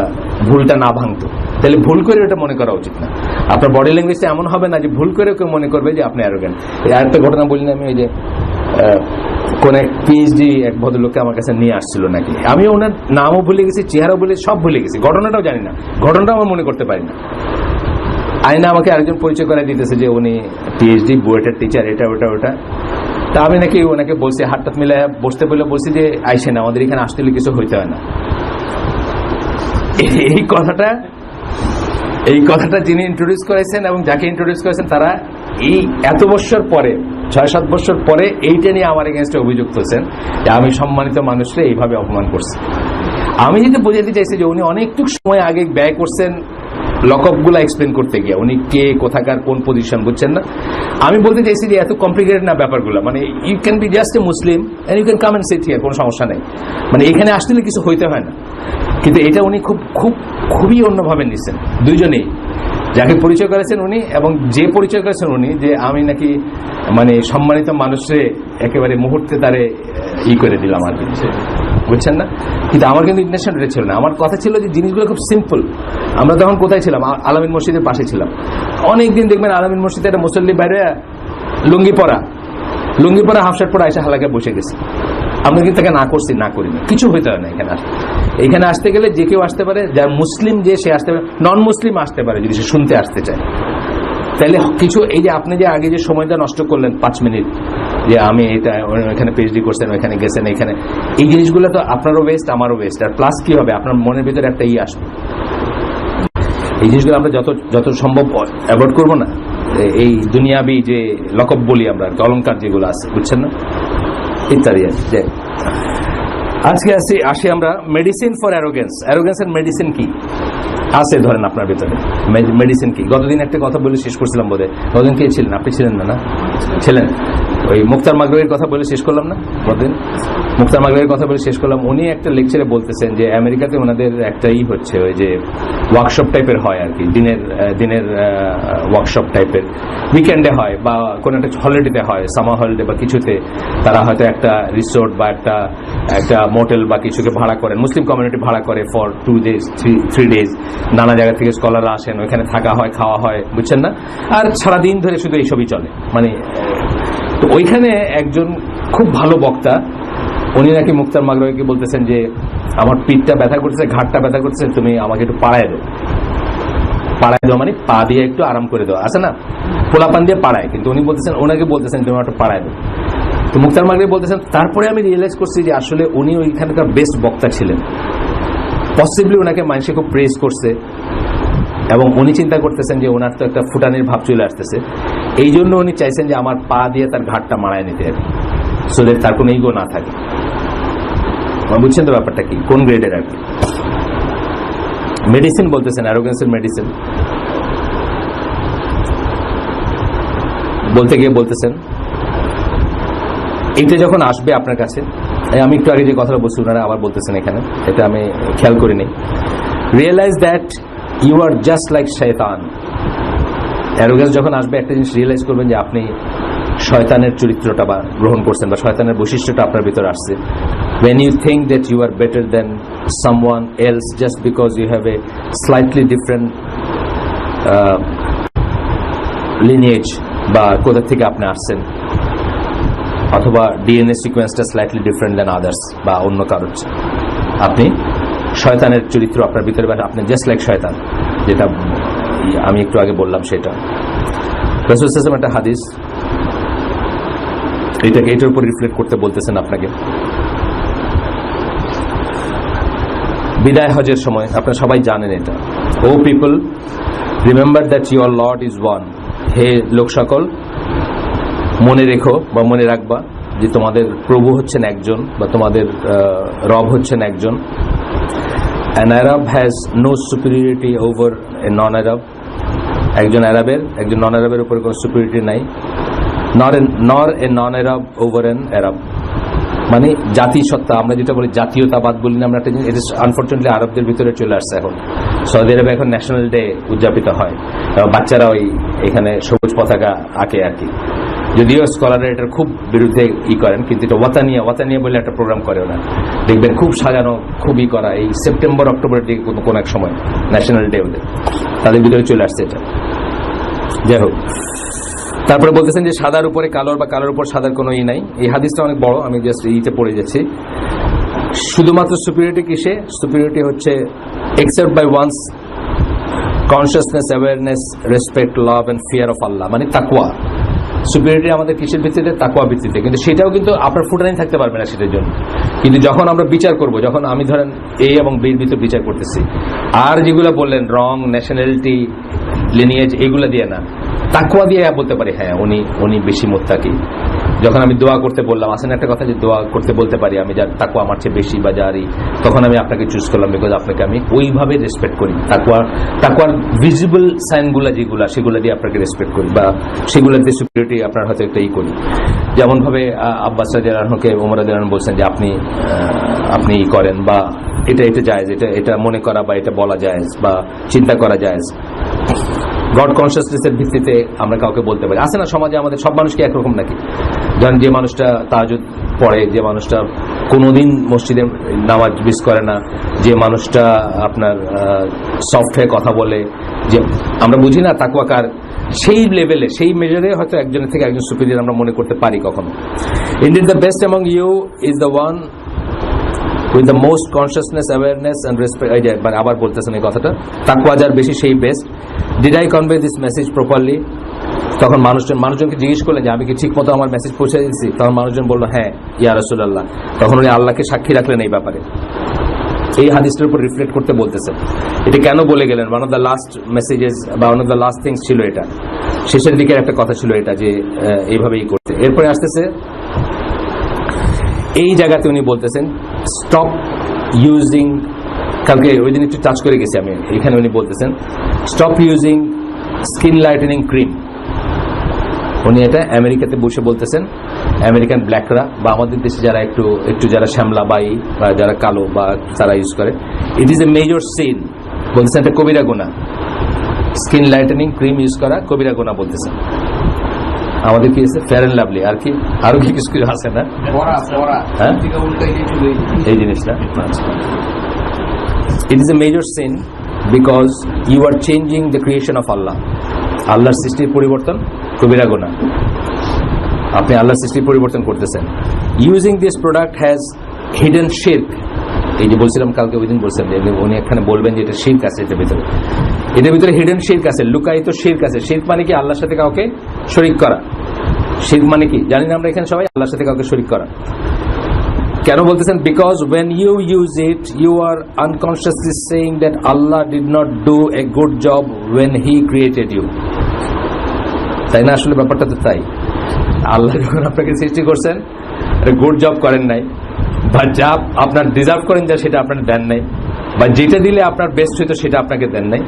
ভুলটা না ভাঙতো, তাহলে ভুল করে ওটা মনে করা উচিত না। আপনার বডি ল্যাঙ্গুয়েজটা এমন হবে না যে ভুল করে কেউ মনে করবে যে আপনি অ্যারোগেন্ট। আরেকটা ঘটনা বলি না, আমি ওই যে কোন এক পিএইচডি এক ভদ্রলোককে আমার কাছে নিয়ে আসছিল নাকি, আমি ওনার নামও ভুলে গেছি, চেহারাও ভুলে, সব ভুলে গেছি, ঘটনাটাও জানি না, ঘটনাটাও আমার মনে করতে পারি না। আয়না আমাকে আরেকজন পরিচয় করে দিতেছে যে উনি পিএইচডি, বুয়েটের টিচার, এটা ওটা ওটা। তা আমি নাকি ওনাকে বলছি, হাতটাত মিলে বসতে বলে বলছি যে আইসেন, আমাদের এখানে আসতে হলে কিছু হইতে হয় না। এই কথাটা যিনি ইন্ট্রোডিউস করেছেন এবং যাকে ইন্ট্রোডিউস করেছেন তারা এই এত বছর পরে, 6-7 বছর পরে এইটা নিয়ে আমার এগেনস্টে অভিযুক্ত হচ্ছেন যে আমি সম্মানিত মানুষকে এইভাবে অপমান করছি। আমি যেটা বোঝাতে চাইছি যে উনি অনেকটুক সময় আগে ব্যয় করছেন লকআপগুলো এক্সপ্লেন করতে গিয়ে, উনি কে, কোথাকার, কোন পজিশন, বুঝছেন না? আমি বলতে চাইছি যে এত কমপ্লিকেটেড না ব্যাপারগুলো, মানে you can be just a Muslim and you can come and sit here, কোনো সমস্যা নেই, মানে এখানে আসলে কিছু হইতে হয় না। কিন্তু এটা উনি খুবই অন্যভাবে নিচ্ছেন দুইজনেই, যাকে পরিচয় করেছেন উনি এবং যে পরিচয় করেছেন উনি, যে আমি নাকি মানে সম্মানিত মানুষরে একেবারে মুহূর্তে তারে করে দিলাম আর কি, বুঝছেন না? কিন্তু আমার কিন্তু ইন্টেনশন এটা ছিল না। আমার কথা ছিল যে জিনিসগুলো খুব সিম্পল। আমরা তখন কোথায় ছিলাম? আলামিন মসজিদের পাশে ছিলাম। অনেকদিন দেখবেন আলামিন মসজিদে একটা মুসল্লি বাইরে লুঙ্গি পরা হাফ শার্ট পরা এসে হালাকায় বসে গেছে। আমরা কিন্তু তাকে না করছি, না করিনি, কিছু হইতে হয় না। এখানে আসতে গেলে যে কেউ আসতে পারে, যার মুসলিম যে সে আসতে পারে, নন মুসলিম আসতে পারে যদি সে শুনতে আসতে চায়। তাহলে কিছু এই যে আপনি যে আগে যে সময়টা নষ্ট করলেন 5 মিনিট, যে আমি এটা ওখানে পিএইচডি করছেন, ওইখানে গেছেন, এখানে, এই জিনিসগুলো তো আপনারও ওয়েস্ট, আমারও ওয়েস্ট। আর প্লাস কি হবে, আপনার মনের ভিতরে একটা আসবে। এই জিনিসগুলো আমরা যত সম্ভব অ্যাভয়েড করবো না। এই দুনিয়াবি যে লকব বলি আমরা, অলংকার যেগুলো আছে, বুঝছেন না, ইত্যাদি আছে। আজকে আসি আমরা মেডিসিন ফর অ্যারোগেন্স। অ্যারোগেন্সের মেডিসিন কি আছে ধরেন আপনার ভিতরে, মেডিসিন কি? গতদিন একটা কথা বলে শেষ করছিলাম বোধহয়। গতদিন কে ছিলেন? আপনি ছিলেন না? ছিলেন। ওই মুক্তার মাগরুইয়ের কথা বলে শেষ করলাম না গতদিন? মুক্তার মাগরুইয়ের কথা বলে শেষ করলাম। উনি একটা লেকচারে বলতেছেন যে আমেরিকাতে ওনাদের একটা হচ্ছে, ওই যে ওয়ার্কশপ টাইপের হয় আর কি, দিনের ওয়ার্কশপ টাইপের, উইকেন্ডে হয় বা কোনো একটা হলিডেতে হয়, সামার হলিডে বা কিছুতে, তারা হয়তো একটা রিসোর্ট বা একটা মোটেল বা কিছুকে ভাড়া করেন, মুসলিম কমিউনিটি ভাড়া করে ফর 2 days 3 days। নানা জায়গা থেকে স্কলাররা আসেন, ওইখানে থাকা হয়, খাওয়া হয়, বুঝছেন না? আর সারাদিন ধরে শুধু এইসবই চলে। মানে তো ওইখানে একজন খুব ভালো বক্তা, উনি নাকি মুক্তার মাগরুইকে বলতেছেন যে আমার পিঠটা ব্যথা করতেছে, ঘাটটা ব্যথা করতেছে, তুমি আমাকে একটু পাড়ায় দাও মানে পা দিয়ে একটু আরাম করে দাও, আছে না, পোলাপান দিয়ে পাড়ায়, কিন্তু উনি বলতেছেন, ওনাকে বলতেছেন তুমি একটু পাড়ায় দাও। তো মুক্তার মাগরুই বলতেছেন, তারপরে আমি রিয়েলাইজ করছি যে আসলে উনি ওইখানকার বেস্ট বক্তা ছিলেন। পসিবলি ওনাকে মানুষে খুব প্রেজ করছে এবং উনি চিন্তা করতেছেন যে ওনার তো একটা ফুটানির ভাব চলে আসতেছে, এই জন্য উনি চাইছেন যে আমার পা দিয়ে তার ঘাটটা মারায় নিতে আর কি, সো দ্যাট তার কোনো ইগো না থাকে। বুঝছেন তো ব্যাপারটা কি, কোন গ্রেডের আর কি। মেডিসিন বলতেছেন, অ্যারোগেন্সের মেডিসিন বলতে গিয়ে বলতেছেন, এটা যখন আসবে আপনার কাছে, আমি একটু আগে যে কথাটা বলছি ওনারা আবার বলতেছেন এখানে, এটা আমি খেয়াল করিনি, realize that you are just like শয়তান। অ্যারোগেন্স যখন আসবে একটা জিনিস রিয়েলাইজ করবেন যে আপনি শয়তানের চরিত্রটা বা গ্রহণ করছেন, বা শয়তানের বৈশিষ্ট্যটা আপনার ভিতরে আসছে। when you think that you are better than someone else just because you have a slightly different lineage, বা কোথা থেকে আপনি আসছেন, অথবা ডিএনএ সিকোয়েন্সটা স্লাইটলি ডিফারেন্ট দেন আদার্স, বা অন্য কারোর, আপনি শয়তানের চরিত্র আপনার ভিতরে, আপনি জাস্ট লাইক শয়তান, যেটা আমি একটু আগে বললাম সেটা। রাসূল সাল্লাল্লাহু আলাইহি ওয়াসাল্লাম একটা হাদিস এটার উপর রিফ্লেক্ট করতে বলতেছেন আপনাকে। বিদায় হজের সময় আপনারা সবাই জানেন এটা, O people remember that your lord is one. হে লোক সকল, মনে রেখো বা মনে রাখবা যে তোমাদের প্রভু হচ্ছেন একজন, বা তোমাদের রব হচ্ছেন একজন। An Arab has no superiority over a non-Arab. একজন আরবের একজন নন আরবের উপরে কোনো সুপিরিয়রিটি নাই, nor a non-Arab over an Arab। মানে জাতিসত্তা, আমরা যেটা বলি জাতীয়তাবাদ বলি না আমরা, একটা জিনিস, এটা আনফর্চুনেটলি আরবদের ভিতরে চলে আসছে এখন। সৌদি আরবে এখন ন্যাশনাল ডে উদযাপিত হয়, বাচ্চারা ওই এখানে সবুজ পতাকা আঁকে আর কি। যদিও স্কলাররা এটার খুব বিরুদ্ধে করেন, কিন্তু এটা ওয়াতানিয়া বলে একটা প্রোগ্রাম করে ওরা, দেখবেন খুব সাজানো, খুবই করা, এই সেপ্টেম্বর অক্টোবরের দিকে কোন এক সময় ন্যাশনাল ডে ওদের, তাদের ভিতরে চলে আসছে এটা। যাই হোক, তারপরে বলতেছেন যে সাদার উপরে কালোর বা কালোর উপর সাদার কোনো নাই। এই হাদিসটা অনেক বড়, আমি জাস্ট পড়ে যাচ্ছি। শুধুমাত্র সুপিরিয়রিটি কিসে? সুপিরিয়রিটি হচ্ছে except by one's consciousness, awareness, respect, love and fear of Allah, মানে তাকওয়া। সুপিরিয়রিটি আমাদের কিসের ভিত্তিতে? তাকওয়া ভিত্তিতে। কিন্তু সেটাও কিন্তু আপনার ফুটানি থাকতে পারবে না সেটার জন্য। কিন্তু যখন আমরা বিচার করব, যখন আমি ধরেন এ এবং বির ভিতরে বিচার করতেছি, আর যেগুলো বললেন রং, ন্যাশনালিটি, লিনিয়েজ, এগুলো দিয়ে না, তাকওয়া দিয়ে বলতে পারি হ্যাঁ উনি বেশি মুত্তাকি। যখন আমি দোয়া করতে বললাম, আসেন একটা কথা যে দোয়া করতে বলতে পারি আমি, যার তাকওয়া আমার চেয়ে বেশি বা যারই, তখন আমি আপনাকে চুজ করলাম বিকজ আপনাকে আমি ওইভাবে রেসপেক্ট করি। তাকওয়ার ভিজিবল সাইনগুলো যেগুলো, সেগুলো দিয়ে আপনাকে রেসপেক্ট করি, বা সেগুলোতে সুপিরিয়রিটি আপনার হয়তো একটা করি। যেমন ভাবে আব্বাস রাদিয়াল্লাহু আনহুকে ওমর রাদিয়াল্লাহু আনহু বলছেন যে আপনি করেন, বা এটা জায়েজ, এটা মনে করা বা এটা বলা জায়েজ বা চিন্তা করা জায়েজ। গড কনসিয়াসনেসের ভিত্তিতে আমরা কাউকে বলতে পারি। আছে না সমাজে আমাদের সব মানুষকে একরকম নাকি? যেমন যে মানুষটা তাহাজ্জুদ পড়ে, যে মানুষটা কোনোদিন মসজিদে নামাজ মিস করে না, যে মানুষটা আপনার সফট হয়ে কথা বলে, যে আমরা বুঝি না তাকওয়া কার, সেই লেভেলে, সেই মেজারে হয়তো একজনের থেকে একজন সুপিরিয়র আমরা মনে করতে পারি কখনো। Indeed the best among you is the one with the most consciousness, awareness and respect. আবার বলতেছেন এই কথাটা, তাকওয়া যার বেশি সেই best. Did I convey this message properly? তখন মানুষজনকে জিজ্ঞেস করলেন যে আমি কি ঠিক মতো আমার মেসেজ পৌঁছে দিচ্ছি? তখন মানুষজন বললো হ্যাঁ ইয়া রাসূলুল্লাহ। তখন উনি আল্লাহকে সাক্ষী রাখলেন এই ব্যাপারে। এই হাদিসটার উপর রিফ্লেক্ট করতে বলতেছেন। এটা কেন বলে গেলেন? One of the last messages বা one of the last things ছিল এটা, শেষের দিকের একটা কথা ছিল এটা, যে এইভাবেই করতে। এরপরে আসতেছে এই জায়গাতে উনি বলতেছেন স্টপ ইউজিং, কালকে ওই দিন একটু টাচ করে গেছি আমি, এখানে উনি বলতেছেন stop using skin lightning cream. উনি এটা আমেরিকাতে বসে বলতেছেন, আমেরিকান ব্ল্যাকরা বা আমাদের দেশে যারা একটু যারা শ্যামলা বাই বা যারা কালো বা তারা ইউজ করে, it is a major sin বলতেছেন, এটা কবিরা গুনাহ। স্কিন লাইটেনিং ক্রিম ইউজ করা কবিরা গুনাহ বলতেছেন। আমাদের কি আছে ফেয়ার এন্ড লাভলি, আর কি আরো কি কিছু আছে না এই জিনিসটা। It is a major sin because you are changing the creation of Allah. আল্লাহর সৃষ্টির পরিবর্তন কবিরা গুনাহ। আপনি আল্লাহর সৃষ্টির পরিবর্তন করতেছেন। Using this product has hidden শিরক। এই যে বলছিলাম কালকে, ওই দিন বলছেন যে উনি এখানে বলবেন যে এটা শিরক আছে এটার ভিতরে হিডেন শিরক আছে, লুকায়িত শিরক আছে। শিরক মানে কি? আল্লাহর সাথে কাউকে শরীক করা। শিরক মানে কি জানি না আমরা এখানে সবাই, আল্লাহর সাথে কাউকে শরীক করা। কেন বলতেছেন? Because when you use it you are unconsciously saying that Allah did not do a good job when he created you. তাই না? আসলে ব্যাপারটা তো তাই। আল্লাহ যখন আপনাকে সৃষ্টি করছেন গুড জব করেন নাই, বা যা আপনার ডিজার্ভ করেন যা সেটা আপনার দেন নাই, বা যেটা দিলে আপনার বেস্ট হইতো সেটা আপনাকে দেন নাই,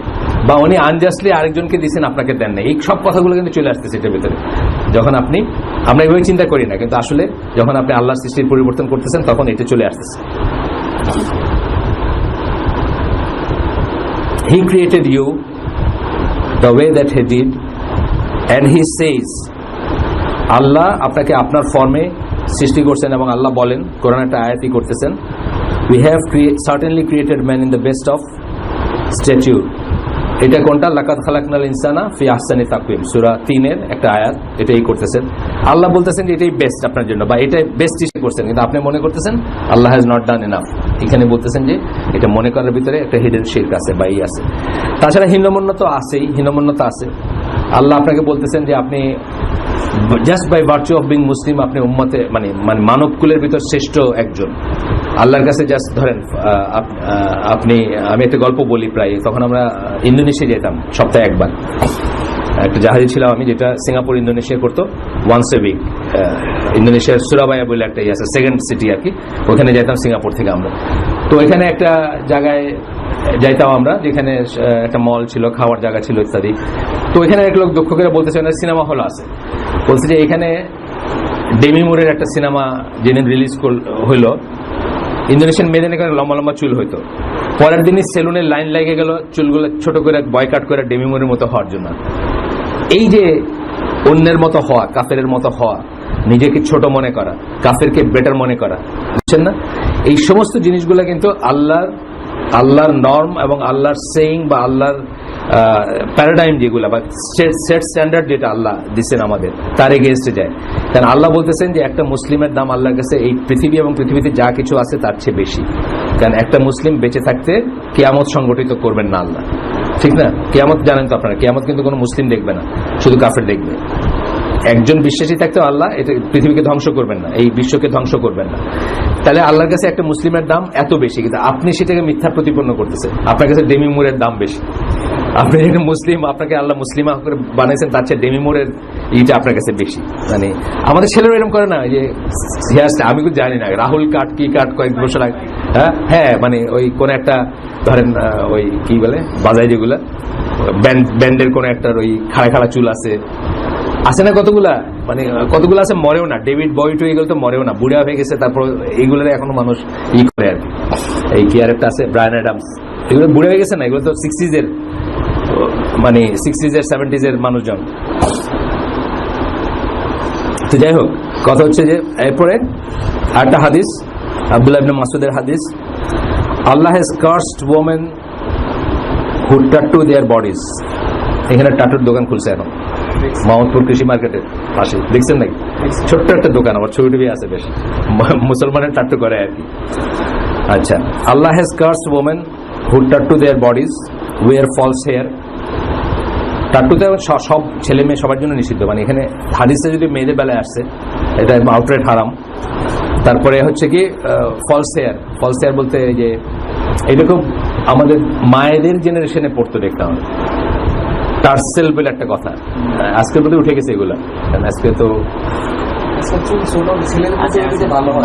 বা উনি আনজাস্টলি আরেকজনকে দিয়েছেন আপনাকে দেন নাই। এই সব কথাগুলো কিন্তু চলে আসতেছে এটার ভিতরে। যখন আমরা এইভাবে চিন্তা করি না, কিন্তু আসলে যখন আপনি আল্লাহর সৃষ্টির পরিবর্তন করতেছেন তখন এটা চলে আসতেছে। He created you the way that he did and he says, আল্লাহ আপনাকে আপনার ফর্মে সৃষ্টি করছেন, এবং আল্লাহ বলেন কোরআন একটা আয়াতই করতেছেন, we have certainly created man in the best of stature. এটা কোনটা? লাকাদ খালাকনাল ইনসানা ফি আহসানি তাকওয়িম, সূরা 3 এর একটা আয়াত। এটাই করতেছেন আল্লাহ, বলতেছেন যে এটাই বেস্ট আপনার জন্য, বা এটাই বেস্ট হিসেবে করছেন, কিন্তু আপনি মনে করতেছেন আল্লাহ হ্যাজ নট ডান এনাফ। এখানে বলতেছেন যে এটা মনে করার ভিতরে একটা হিডেন শিরক আছে বা ই আছে। তাছাড়া হীনমন্যতা আছেই, হীনমন্যতা আছে। আল্লাহ আপনাকে বলতেছেন যে আপনি just by virtue of being Muslim আপনি উম্মতে মানে মানবকুলের ভিতর শ্রেষ্ঠ একজন। আল্লাহর কাছে জাস্ট ধরেন আমি একটা গল্প বলি, প্রায় তখন আমরা ইন্দোনেশিয়া যেতাম সপ্তাহে একবার। একটা জাহাজে ছিলাম আমি, যেটা সিঙ্গাপুর ইন্দোনেশিয়া করতো ওয়ান্স এ উইক। ইন্দোনেশিয়ার সুরাবায়া বলে একটা আছে, সেকেন্ড সিটি আর কি, ওখানে যেতাম সিঙ্গাপুর থেকে আমরা। তো এখানে একটা জায়গায় যাইতাম আমরা, যেখানে একটা মল ছিল, খাওয়ার জায়গা ছিল ইত্যাদি। তো এখানে এক লোক দক্ষ করে বলতেছে সিনেমা হল আছে, বলছে যে এখানে ডেমি মুরের একটা সিনেমা যেদিন রিলিজ হইলো, ইন্দোনেশিয়ান মেয়েদের এখানে লম্বা লম্বা চুল হইতো, পরের দিনই সেলুনের লাইন লেগে গেল চুলগুলো ছোট করে বয়কাট করে ডেমি মুরের মতো হওয়ার জন্য। এই যে অন্যের মতো হওয়া, কাফেরের মতো হওয়া, নিজেকে ছোট মনে করা, কাফেরকে বেটার মনে করা, বুঝছেন না? এই সমস্ত জিনিসগুলো কিন্তু আল্লাহর নর্ম এবং আল্লাহর সেইং বা আল্লাহর প্যারাডাইম যেগুলো বা সেট স্ট্যান্ডার্ড যেটা আল্লাহ দিচ্ছেন আমাদের, তার এগেইনস্টে যায়। কারণ আল্লাহ বলতেছেন যে একটা মুসলিমের দাম আল্লাহর কাছে এই পৃথিবী এবং পৃথিবীতে যা কিছু আছে তার চেয়ে বেশি। কারণ একটা মুসলিম বেঁচে থাকতে কিয়ামত সংগঠিত করবেন না আল্লাহ। ঠিক না? কিয়ামত জানেন তো আপনারা, কিয়ামত কিন্তু কোনো মুসলিম দেখবে না, শুধু কাফের দেখবে। একজন বিশ্বাসী থাকতেও আল্লাহ এটা পৃথিবীকে ধ্বংস করবেন না, এই বিশ্বকে ধ্বংস করবেন না। তাহলে আল্লাহর কাছে একটা মুসলিমের দাম এত বেশি, কিন্তু আপনি সেটাকে মিথ্যা প্রতিপন্ন করতেছেন। আপনার কাছে ডেমি মুরের দাম বেশি। আপনি যেটা মুসলিম, আপনাকে আল্লাহ মুসলিমা করে বানাইছেন, তার চেয়ে ডেমি মুরের এইটা আপনার কাছে বেশি। মানে আমাদের ছেলেরা এরকম করে না, যে আমি কিছু জানি না রাহুল কাট কি কাট কয়েক বছর আগে, হ্যাঁ মানে ওই কোন একটা ধরেন ওই কি বলে বাজায় যেগুলা ব্যান্ডের কোন একটা ওই খাড়া খাড়া চুল আছে না কতগুলা, মানে কতগুলো আছে মরেও না। ডেভিড বয়টো এগুলো তো মরেও না, বুড়া হয়ে গেছে, তারপর এইগুলোর এখনো মানুষ করে আর কি। এই কি আর একটা আছে ব্রায়ান অ্যাডামস, এগুলো বুড়া হয়ে গেছে না, এগুলো তো 60s এর, মানে 60s এর 70s এর মানুষজন। তো যাই হোক, কথা হচ্ছে যে এরপরে আরেকটা হাদিস, আব্দুল্লাহ ইবনে মাসউদের হাদিস, Allah has cursed women who tattoo their bodies. এখানে টাটুর দোকান খুলছে এখন মোহাম্মদপুর কৃষি মার্কেটের পাশে, দেখছেন নাকি? ছোট্ট একটা দোকান, আবার ছবি টবি আছে বেশ, মুসলমানের টাটু করে আর কি। আচ্ছা, Allah has cursed women who tattoo their bodies wear false hair. টাটুতে সব ছেলে মেয়ে সবার জন্য নিষিদ্ধ, মানে এখানে হাদিসে যদি মেয়েদের বেলায় আসছে এটা আউটরাইট হারাম। তারপরে হচ্ছে কি ফলস হেয়ার বলতে যে এরকম আমাদের মায়েদের জেনারেশনে পড়তে দেখতাম, টার্সেল বলে একটা কথা, আজকের মধ্যে উঠে গেছে এগুলা, আজকে তো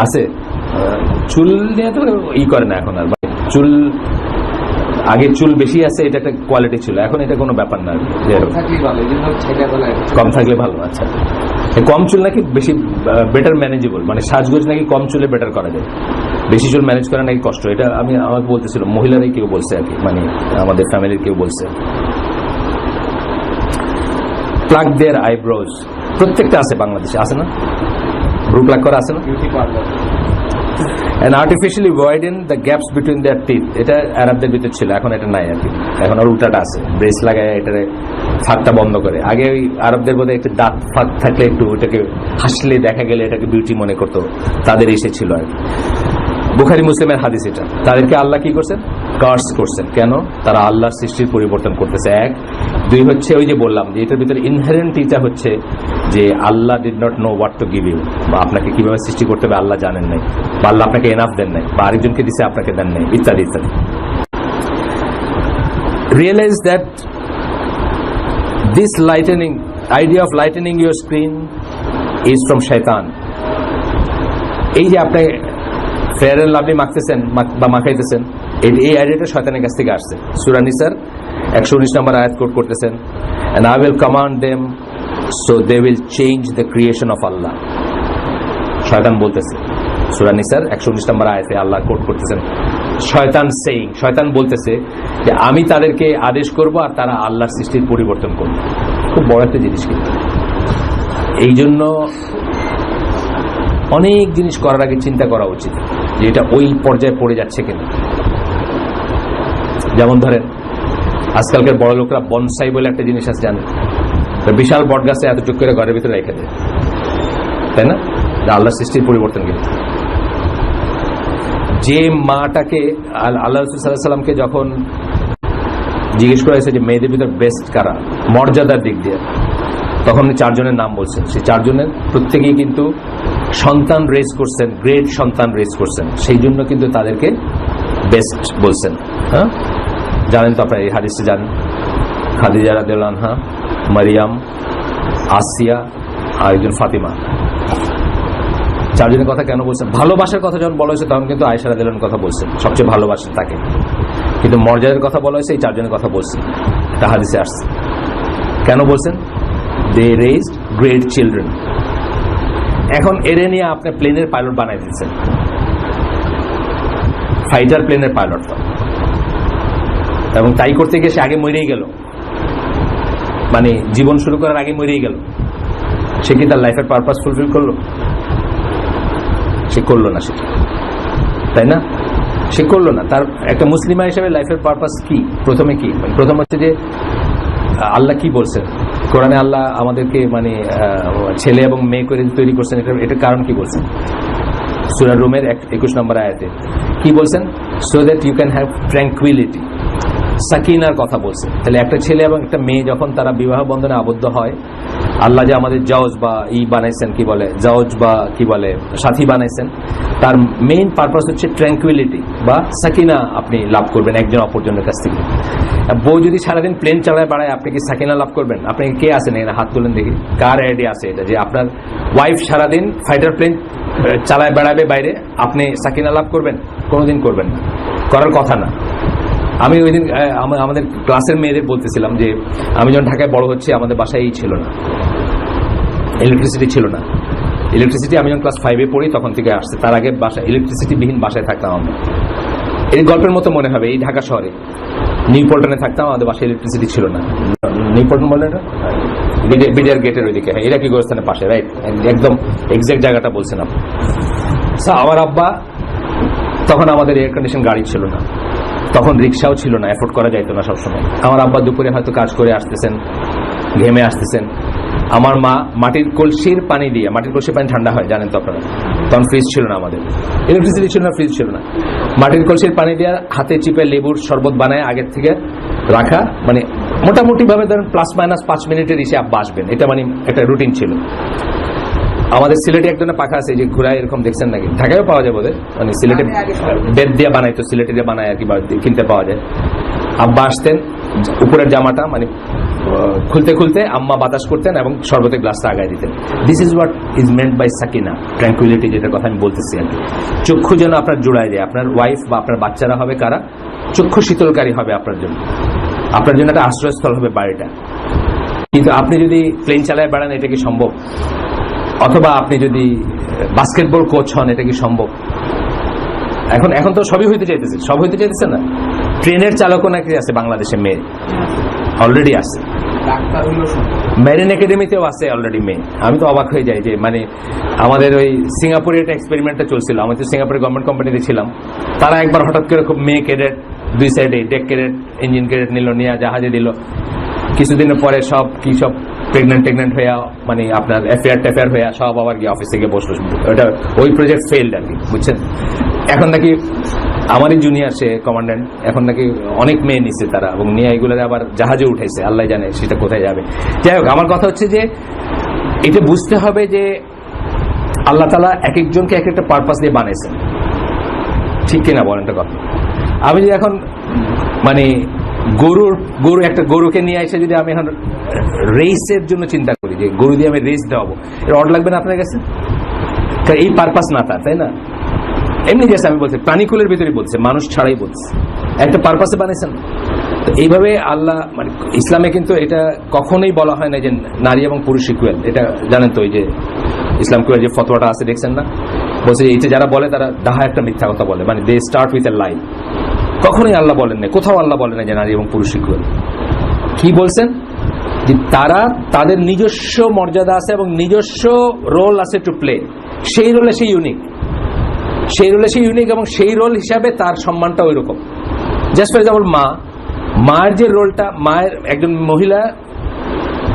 আছে চুল নিয়ে তো ই করে না এখন আর। চুল আগে চুল বেশি আছে, এটা একটা কোয়ালিটি ছিল, এখন এটা কোনো ব্যাপার না, কম থাকলে ভালো। আচ্ছা, কম চুল নাকি বেশি বেটার ম্যানেজেবল, মানে সাজগোজ নাকি কম চুলে বেটার করা যায়, বেশি চুল ম্যানেজ করা নাকি কষ্ট। এটা আমি আমাকে বলতেছিল, মহিলারাই কেউ বলছে আর কি, মানে আমাদের ফ্যামিলির কেউ বলছে। প্লাগ দেয়ার আইব্রোজ, প্রত্যেকটা আছে বাংলাদেশে, আছে না? ব্রু প্লাগ করা আছে না? and artificially widen the gaps between their teeth, এটা আরবদের ভিতর ছিল, এখন এটা নাই আর কি, এখন আর উল্টাটা আছে, ব্রেস লাগায় এটারে ফাঁকটা বন্ধ করে। আগে ওই আরবদের বোধহয় একটু দাঁত ফাঁক থাকলে একটু ওটাকে হাসলে দেখা গেলে এটাকে বিউটি মনে করতো, তাদের এসেছিল আর কি। বুখারী মুসলিমের হাদিস এটা। তাদেরকে আল্লাহ কি করছেন? কার্স করছেন। কেন? তারা আল্লাহর সৃষ্টির পরিবর্তন করতেছে, এক। দুই হচ্ছে ওই যে বললাম যে এটার ভিতরে ইনহেরেন্ট ইটা হচ্ছে যে Allah did not know what to give you, বা আপনাকে কিভাবে সৃষ্টি করতে হবে আল্লাহ জানেন নাই, বা আল্লাহ আপনাকে এনাফ দেন নাই, বা আরেকজনকে দিছে আপনাকে দেন নাই, ইত্যাদি ইত্যাদি। Realize that this lightening idea of lightening your screen is from শয়তান। এই যে আপনি ফেয়ার এন্ড লাভলি মাখতেছেন বা মাখাইতেছেন, এই আইডিয়াটা শয়তানের কাছ থেকে আসছে। সূরা নিসার 119 নম্বর আয়াত কোট করতেছেন, and I will command them so they will change the creation of Allah। শয়তান বলতেছে, সূরা নিসার 119 নম্বর আয়াতে আল্লাহ কোট করতেছেন, শয়তান বলতেছে যে আমি তাদেরকে আদেশ করব আর তারা আল্লাহর সৃষ্টির পরিবর্তন করবে। খুব বড় একটা জিনিস, কিন্তু এই জন্য অনেক জিনিস করার আগে চিন্তা করা উচিত যে এটা ওই পর্যায়ে পড়ে যাচ্ছে কিনা। যেমন ধরেন আজকালকার বড় লোকরা বনসাই বলে একটা জিনিস আছে, জানেন? বিশাল বট গাছে এতটুক করে ঘরের ভিতরে রেখে দেয়, তাই না? আল্লাহ সৃষ্টির পরিবর্তন কিনা। যে মাটাকে আল্লাহ রাসূল সাল্লাল্লাহু আলাইহি সাল্লামকে যখন জিজ্ঞেস করা হয়েছে যে মেয়েদের ভিতর বেস্ট কারা মর্যাদার দিক দিয়ে, তখন চারজনের নাম বলছেন। সেই চারজনের প্রত্যেকেই কিন্তু সন্তান রেজ করছেন, গ্রেট সন্তান রেজ করছেন, সেই জন্য কিন্তু তাদেরকে বেস্ট বলছেন। হ্যাঁ, জানেন তো আপনারা, এই হাদিসটি জানেন, খাদিজা রাদিয়াল্লাহু আনহা, মারিয়াম, আসিয়া আর একজন ফাতিমা। চারজনের কথা কেন বলছেন? ভালোবাসার কথা যখন বলা হয়েছে তখন কিন্তু আয়েশা রাদিয়াল্লাহু আনহার কথা বলছেন, সবচেয়ে ভালোবাসেন তাকে, কিন্তু মর্যাদার কথা বলা হয়েছে এই চারজনের কথা বলছেন, এটা হাদিসে আসছে। কেন বলছেন? they raised great children। এখন এর নিয়ে আপনি প্লেনের পাইলট বানাই দিচ্ছেন, ফাইটার প্লেনের পাইলট, এবং তাই করতে গিয়ে সে আগে মরেই গেল, মানে জীবন শুরু করার আগে মরেই গেল। সে কি তার লাইফের পারপাস ফুলফিল করলো? সে করলো না, সেটা, তাই না? সে করলো না। তার একটা মুসলিমা হিসেবে লাইফের পারপাস কি? প্রথমে কি? প্রথম হচ্ছে যে আল্লাহ কি বলছেন কোরআনে, আল্লাহ আমাদেরকে মানে ছেলে এবং মেয়ে করে তৈরি করছেন, এটার কারণ কি বলছেন? সূরা রুমের 21 নম্বর আয়াতে কি বলছেন? So that you can have tranquility, সাকিনার কথা বলছে। তাহলে একটা ছেলে এবং একটা মেয়ে যখন তারা বিবাহ বন্ধনে আবদ্ধ হয়, আল্লাহ যে আমাদের জাওজ বা বানাইছেন, কি বলে জাওজ বা কি বলে সাথী বানাইছেন, তার মেইন পারপাস হচ্ছে ট্র্যাঙ্কুইলিটি বা সাকিনা আপনি লাভ করবেন একজন অপরজনের কাছ থেকে। বউ যদি সারাদিন প্লেন চালায় বাড়ায়, আপনি কি সাকিনা লাভ করবেন? আপনি কে আছেন এখানে হাত তুলেন দেখি, কার আইডিয়া আছে এটা যে আপনার ওয়াইফ সারাদিন ফাইটার প্লেন চালায় বেড়াবে বাইরে, আপনি সাকিনা লাভ করবেন? কোনোদিন করবেন না, করার কথা না। আমি ওই দিন আমাদের ক্লাসের মেয়েদের বলতেছিলাম যে আমি যখন ঢাকায় বড় হচ্ছে, আমাদের বাসায় এই ছিল না, ইলেকট্রিসিটি ছিল না। ইলেকট্রিসিটি আমি যখন ক্লাস 5-এ পড়ি তখন থেকে আসছে, তার আগে বাসা ইলেকট্রিসিটি বিহীন বাসায় থাকতাম আমরা। এই গল্পের মতো মনে হবে, এই ঢাকা শহরে নিউ পল্টনে থাকতাম, আমাদের বাসায় ইলেকট্রিসিটি ছিল না। নিউ পল্টন বলে এটা বিডিআর গেটের ওইদিকে, হ্যাঁ এটা কি গোরস্থানের পাশে, রাইট, একদম এক্সাক্ট জায়গাটা বলছেন আপনি। আমার আব্বা তখন আমাদের এয়ার কন্ডিশন গাড়ি ছিল না, তখন রিক্সাও ছিল না, এফোর্ড করা যাইতো না সবসময়। আমার আব্বা দুপুরে হয়তো কাজ করে আসতেছেন, ঘেমে আসতেছেন, আমার মা মাটির কলসির পানি দিয়ে, মাটির কলসির পানি ঠান্ডা হয় জানেন তো আপনারা, তখন ফ্রিজ ছিল না, আমাদের ইলেকট্রিসিটি ছিল না, ফ্রিজ ছিল না, মাটির কলসির পানি দিয়ে হাতে চিপে লেবুর শরবত বানায় আগের থেকে রাখা, মানে মোটামুটি ভাবে ধরেন প্লাস মাইনাস 5 মিনিটের এসে আব্বা আসবেন, এটা মানে একটা রুটিন ছিল। আমাদের সিলেটে একজনের পাখা আছে যে ঘুরায়, এরকম দেখছেন নাকি? ঢাকায়ও পাওয়া যায় বোধহয়, মানে সিলেটে বেদ দিয়ে বানাইতো, সিলেটে দিয়ে বানায় আর কি, কিনতে পাওয়া যায়। আব্বা আসতেন, উপরের জামাটা মানে খুলতে খুলতে আম্মা বাতাস করতেন এবং শরবতের গ্লাসটা আগায় দিতেন। This is what is meant by সাকিনা, ট্র্যাঙ্কুইলিটি, যেটার কথা আমি বলতেছি আর কি। চক্ষু যেন আপনার জোড়ায় দেয়, আপনার ওয়াইফ বা আপনার বাচ্চারা হবে কারা? চক্ষু শীতলকারী হবে আপনার জন্য, আপনার জন্য একটা আশ্রয়স্থল হবে বাড়িটা। কিন্তু আপনি যদি প্লেন চালায় বেড়ান, এটা কি সম্ভব? অথবা আপনি যদি বাস্কেটবল কোচ হন, এটা কি সম্ভব? এখন তো সবই হইতে চাইতেছে, সব হইতে চাইতেছে না। ট্রেনের চালকও নাকি আছে বাংলাদেশে, মেয়ে অলরেডি আছে, মেরিন একাডেমিতেও আছে অলরেডি মেয়ে। আমি তো অবাক হয়ে যাই যে মানে আমাদের ওই সিঙ্গাপুরে একটা এক্সপেরিমেন্টটা চলছিল, আমি তো সিঙ্গাপুরে গভর্নমেন্ট কোম্পানিতে ছিলাম, তারা একবার হঠাৎ করে খুব মেয়ে ক্যাডেট, 2 সাইডে ডেক ক্যাডেট, ইঞ্জিন ক্যাডেট নিল, নিয়ে জাহাজে দিল। কিছুদিনের পরে সব কি সব প্রেগনেন্ট হইয়া, মানে আপনার অ্যাফেয়ার হইয়া সব আবার গিয়ে অফিস থেকে বসলো। ওটা ওই প্রজেক্ট ফেইল্ড আর কি, বুঝছেন। এখন নাকি আমারই জুনিয়র সে কমান্ড্যান্ট, এখন নাকি অনেক মেয়ে নিচ্ছে তারা, এবং নিয়ে এগুলোর আবার জাহাজে উঠেছে, আল্লাহ জানে সেটা কোথায় যাবে। যাই হোক, আমার কথা হচ্ছে যে এটা বুঝতে হবে যে আল্লাহ তাআলা এক একজনকে এক একটা পারপাস দিয়ে বানাইছেন, ঠিক কিনা বলেন একটা কথা। আমি যদি এখন মানে গরু একটা গরুকে নিয়ে এসে যদি আমি এখন রেসের জন্য চিন্তা করি যে গরু দিয়ে আমি রেস দেওয়াবো, এটা অড লাগবে না আপনার কাছে? এই পারপাস না তার, তাই না? এমনি জাস্ট আমি বলছি, প্রাণীকুলের ভিতরে বলছে, মানুষ ছাড়াই বলছে, একটা পারপাসে বানাইছেন। তো এইভাবে আল্লাহ, মানে ইসলামে কিন্তু এটা কখনোই বলা হয় না যে নারী এবং পুরুষ ইকুয়াল। এটা জানেন তো, এই যে ইসলাম কুয়ার যে ফতোয়াটা আছে দেখছেন না, বলছে এইটা যারা বলে তারা ডাহা একটা মিথ্যা কথা বলে, মানে দে স্টার্ট উইথ এ লাই। কখনোই আল্লাহ বলেন না, কোথাও আল্লাহ বলেন না যে নারী এবং পুরুষ ইকুয়াল। কি বলছেন? যে তারা তাদের নিজস্ব মর্যাদা আছে এবং নিজস্ব রোল আছে টু প্লে, সেই রোলে সেই ইউনিক, এবং সেই রোল হিসাবে তার সম্মানটা ওই রকম। জাস্ট ফর এক্সাম্পল, মায়ের যে রোলটা, মায়ের একজন মহিলা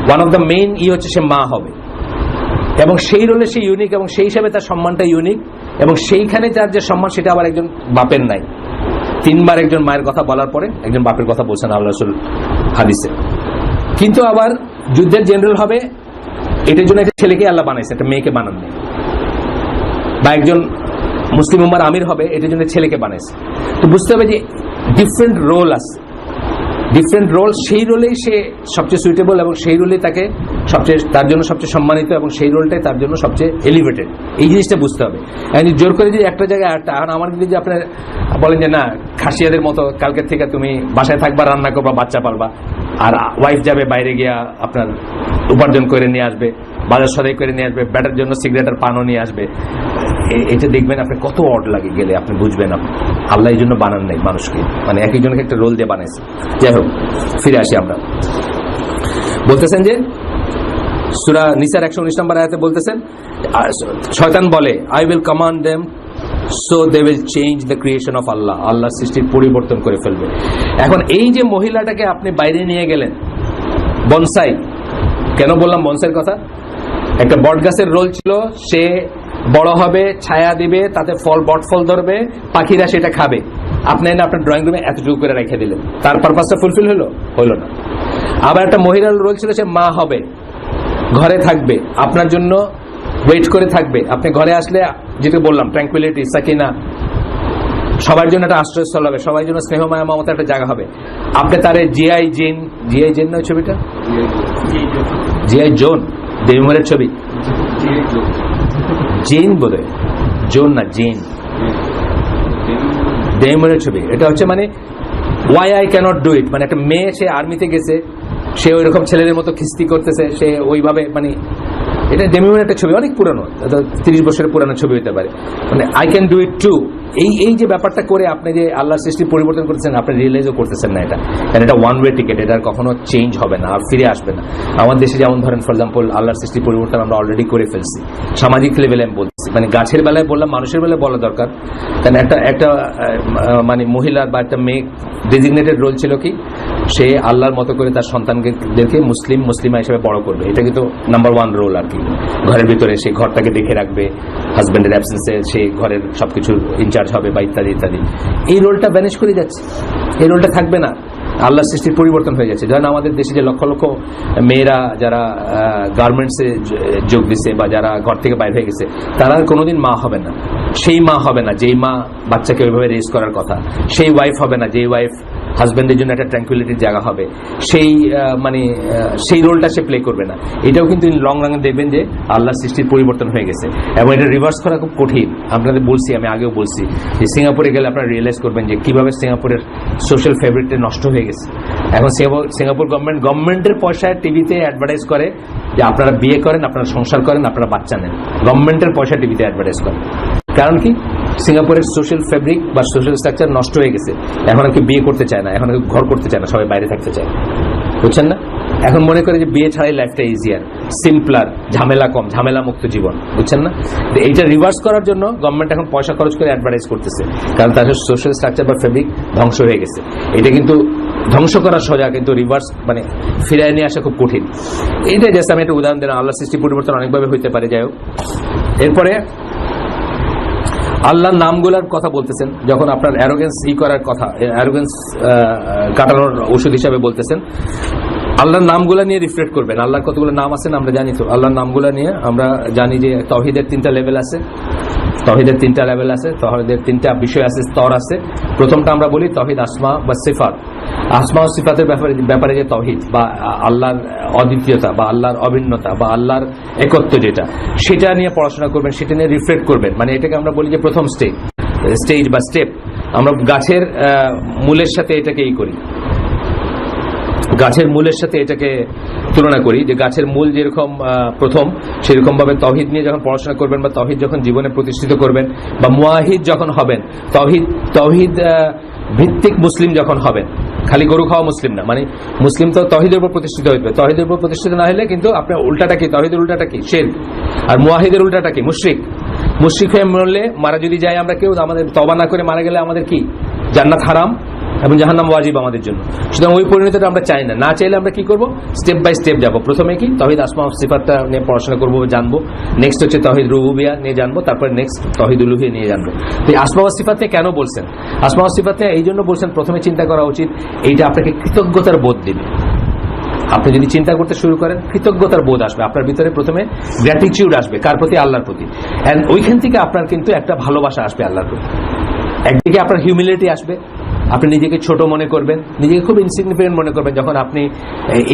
ওয়ান অফ দ্য মেইন হচ্ছে সে মা হবে, এবং সেই রোলে সে ইউনিক, এবং সেই হিসাবে তার সম্মানটা ইউনিক, এবং সেইখানে তার যে সম্মান সেটা আবার একজন বাপের নাই। 3 বার একজন মায়ের কথা বলার পরে একজন বাপের কথা বলছেন আল্লাহ রাসূল হাদিসে। কিন্তু আবার যুদ্ধের জেনারেল হবে, এটার জন্য একটা ছেলেকে আল্লাহ বানাইছে, একটা মেয়েকে বানান নেই। বা একজন মুসলিম উম্মার আমির হবে, এটার জন্য ছেলেকে বানাইছে। তো বুঝতে হবে যে ডিফারেন্ট রোল আছে, ডিফারেন্ট রোল, সেই রোলেই সে সবচেয়ে সুইটেবল, এবং সেই রোলেই তাকে তার জন্য সবচেয়ে সম্মানিত, এবং সেই রোলটাই তার জন্য সবচেয়ে এলিভেটেড। এই জিনিসটা বুঝতে হবে। জোর করে যদি একটা জায়গায় এখন আমার যদি আপনার বলেন যে না, খাসিয়াদের মতো কালকের থেকে তুমি বাসায় থাকবা, রান্না করবা, বাচ্চা পালবা, আর ওয়াইফ যাবে বাইরে গিয়া আপনার উপার্জন করে নিয়ে আসবে, বাজার সদাই করে নিয়ে আসবে, ব্যাটার জন্য সিগারেট আর পানও নিয়ে আসবে, এটা দেখবেন আপনি কত অড লাগে, গেলে আপনি বুঝবেন আপনি আল্লাহ এই জন্য বানান নাই মানুষকে, মানে এক একজনকে একটা রোল দিয়ে বানাইছে। যাই হোক, ফিরে আসি আমরা। বলতেছেন যে সূরা নিসার 119 নম্বর আয়াতে বলতেছেন, শয়তান বলে, I will command them so they will change the creation of Allah, আল্লাহর সৃষ্টির পরিবর্তন করে ফেলবে। এখন এই যে মহিলাটাকে আপনি বাইরে নিয়ে গেলেন, বনসাই, কেন বললাম বনসাইয়ের কথা? একটা বট গাছের রোল ছিল, সে বড় হবে, ছায়া দিবে, তাতে বট ফল ধরবে, পাখিরা সেটা খাবে, আপনি না আপনার ড্রয়িং রুমে এতটুকু করে রেখে দিলেন, তার পারপাসটা ফুলফিল হলো না। আবার একটা মহিলার রোল ছিল, সে মা হবে, ঘরে থাকবে, আপনার জন্য ওয়েট করে থাকবে। আপনি ঘরে আসলে যেটা বললাম ট্র্যাঙ্কুইলিটি, সাকিনা, সবার জন্য একটা আশ্রয়স্থল হবে, সবার জন্য স্নেহ মায়া মমতা একটা জায়গা হবে। আপনি তার জিআই জেন নয় ছবিটা, জিআই জোন, দেবীমরের ছবি, জেন বোধহয়, জোন না জেন, দেবীমরের ছবি। এটা হচ্ছে মানে why I can't do it, মানে একটা মেয়ে সে আর্মিতে গেছে, সে ওই রকম ছেলেদের মতো খিস্তি করতেছে, সে ওইভাবে মানে এটা ডেমিমনের একটা ছবি, অনেক পুরানো, 30 বছরের পুরানো ছবি হতে পারে, মানে I can do it too. এই যে ব্যাপারটা করে আপনি যে আল্লাহর সৃষ্টি পরিবর্তন করতেছেন, আপনি রিয়েলাইজও করতেছেন না এটা, কারণ এটা ওয়ান ওয়ে টিকেট, এটা কখনো চেঞ্জ হবে না, আর ফিরে আসবে না। আমার দেশে যেমন ধরেন ফর এক্সাম্পল আল্লাহর সৃষ্টি পরিবর্তন আমরা অলরেডি করে ফেলছি, সামাজিক লেভেলে আমি বলছি, মানে গাছের বেলায় বললাম, মানুষের বেলায় বলা দরকার। কারণ একটা মানে মহিলার বা একটা মেয়ে ডেজিগনেটেড রোল ছিল কি, সে আল্লাহর মতো করে তার সন্তানদেরকে মুসলিমা হিসেবে বড় করবে, এটা কিন্তু নাম্বার 1 রোল আর কি। ঘরের ভিতরে সে ঘরটাকে দেখে রাখবে, হাজব্যান্ডের অ্যাবসেন্সে সে ঘরের সবকিছুর ইনচার্জ হবে বা ইত্যাদি ইত্যাদি। এই রোলটা ভ্যানিশ করে যাচ্ছে, এই রোলটা থাকবে না, আল্লাহ সৃষ্টির পরিবর্তন হয়ে যাচ্ছে। ধরেন আমাদের দেশে যে লক্ষ লক্ষ মেয়েরা যারা গার্মেন্টসে যোগ দিচ্ছে বা যারা ঘর থেকে বাইরে হয়ে গেছে, তারা কোনোদিন মা হবে না, সেই মা হবে না যেই মা বাচ্চাকে ওইভাবে রেজ করার কথা, সেই ওয়াইফ হবে না যেই ওয়াইফ হাজব্যান্ডের জন্য একটা ট্র্যাঙ্কুইলিটির জায়গা হবে, সেই মানে সেই রোলটা সে প্লে করবে না। এটাও কিন্তু লং রানে দেখবেন যে আল্লাহ সৃষ্টির পরিবর্তন হয়ে গেছে, এবং এটা রিভার্স করা খুব কঠিন। আপনাদের বলছি, আমি আগেও বলছি যে সিঙ্গাপুরে গেলে আপনারা রিয়েলাইজ করবেন যে কিভাবে সিঙ্গাপুরের সোশ্যাল ফেব্রিকটা নষ্ট হয়ে গেছে। এখন সিঙ্গাপুর গভর্নমেন্টের পয়সায় টিভিতে অ্যাডভার্টাইজ করে যে আপনারা বিয়ে করেন, আপনারা সংসার করেন, আপনারা বাচ্চা নেন, গভর্নমেন্টের পয়সা টিভিতে অ্যাডভার্টাইজ করে। কারণ কি, সিঙ্গাপুরের সোশ্যাল ফেব্রিক বা সোশ্যাল স্ট্রাকচার নষ্ট হয়ে গেছে। এখন আর কি বিয়ে করতে চায় না, এখন আর ঘর করতে চায় না, সবাই বাইরে থাকতে চায়, বুঝছেন না? এখন মনে করে যে বিয়ে ছাড়াই লাইফটা ইজিয়ার, সিম্পলার, ঝামেলা কম, ঝামেলা মুক্ত জীবন, বুঝছেন না? এইটা রিভার্স করার জন্য গভর্নমেন্ট এখন পয়সা খরচ করে অ্যাডভার্টাইজ করতেছে, কারণ তাদের সোশ্যাল স্ট্রাকচার বা ফেব্রিক ধ্বংস হয়ে গেছে। এটা কিন্তু ধ্বংস করা সোজা, কিন্তু রিভার্স মানে ফিরায় নিয়ে আসা খুব কঠিন। এইটা জাস্ট আমি একটা উদাহরণ দিলাম। আল্লাহ সৃষ্টি পরিবর্তন অনেকভাবে হইতে পারে। যাই হোক, এরপরে আল্লাহর নামগুলোর কথা বলতেছেন, যখন আপনার অ্যারোগেন্স করার কথা, অ্যারোগেন্স কাটানোর ওষুধ হিসাবে বলতেছেন, আল্লাহর নামগুলা নিয়ে রিফ্লেক্ট করবেন। আল্লাহর কতগুলো নাম আছে আমরা জানি তো, আল্লাহর নামগুলা নিয়ে আমরা জানি যে তাওহীদের 3টা লেভেল আছে, তাওহীদের 3টা লেভেল আছে, তাওহীদের 3টা বিষয় আছে, স্তর আছে। প্রথমটা আমরা বলি তাওহীদ আসমা বা সিফাত। আসমা ও সিফাতের ব্যাপারে যে তাওহীদ বা আল্লাহর অদ্বিতীয়তা বা আল্লাহর অভিন্নতা বা আল্লাহর একত্ব, যেটা সেটা নিয়ে পড়াশোনা করবেন, সেটা নিয়ে রিফ্লেক্ট করবেন। মানে এটাকে আমরা বলি যে প্রথম স্টেজ বা স্টেপ। আমরা গাছের মূলের সাথে এটাকে করি, গাছের মূলের সাথে এটাকে তুলনা করি, যে গাছের মূল যেরকম প্রথম, সেরকম ভাবে তাওহীদ নিয়ে যখন পড়াশোনা করবেন বা তাওহীদ যখন জীবনে প্রতিষ্ঠিত করবেন বা মুওয়াহিদ যখন হবেন, তাওহীদ ভিত্তিক মুসলিম যখন হবেন, খালি গরু খাওয়া মুসলিম না, মানে মুসলিম তো তাওহীদের উপর প্রতিষ্ঠিত হইবে। তাওহীদের উপর প্রতিষ্ঠিত না হলে কিন্তু আপনার উল্টাটা কি, তাওহীদের উল্টাটা কি শিরক, আর মুওয়াহিদের উল্টাটা কি মুশরিক। মুশরিক হয়ে মরলে, মারা যদি যায় আমরা কেউ, আমাদের তওবা না করে মারা গেলে আমাদের কি জান্নাত হারাম এবং জাহান্নাম ওয়াজিব আমাদের জন্য। সুতরাং ওই পরিণতিটা আমরা চাই না। না চাইলে আমরা কি করব, স্টেপ বাই স্টেপ যাব। প্রথমে কি তাওহীদ আসমা ওয়া সিফাতটা নিয়ে পড়াশোনা করব, জানবো। নেক্সট হচ্ছে তাওহীদ রুবুবিয়্যাহ নিয়ে জানবো, তারপর নেক্সট তাওহীদ উলুহিয়্যাহ নিয়ে জানবো। তো আসমা ওয়া সিফাত নিয়ে কেন বলছেন? আসমা ওয়া সিফাত নিয়ে এই জন্য বলছেন, প্রথমে চিন্তা করা উচিত এইটা আপনাকে কৃতজ্ঞতার বোধ দিবে। আপনি যদি চিন্তা করতে শুরু করেন, কৃতজ্ঞতার বোধ আসবে আপনার ভিতরে, প্রথমে গ্র্যাটিটিউড আসবে। কার প্রতি? আল্লাহর প্রতি। এন্ড ওইখান থেকে আপনার কিন্তু একটা ভালোবাসা আসবে আল্লাহর প্রতি। একদিকে আপনার হিউমিলিটি আসবে, আপনি নিজেকে ছোট মনে করবেন, নিজেকে খুব ইনসিগনিফিকেন্ট মনে করবেন যখন আপনি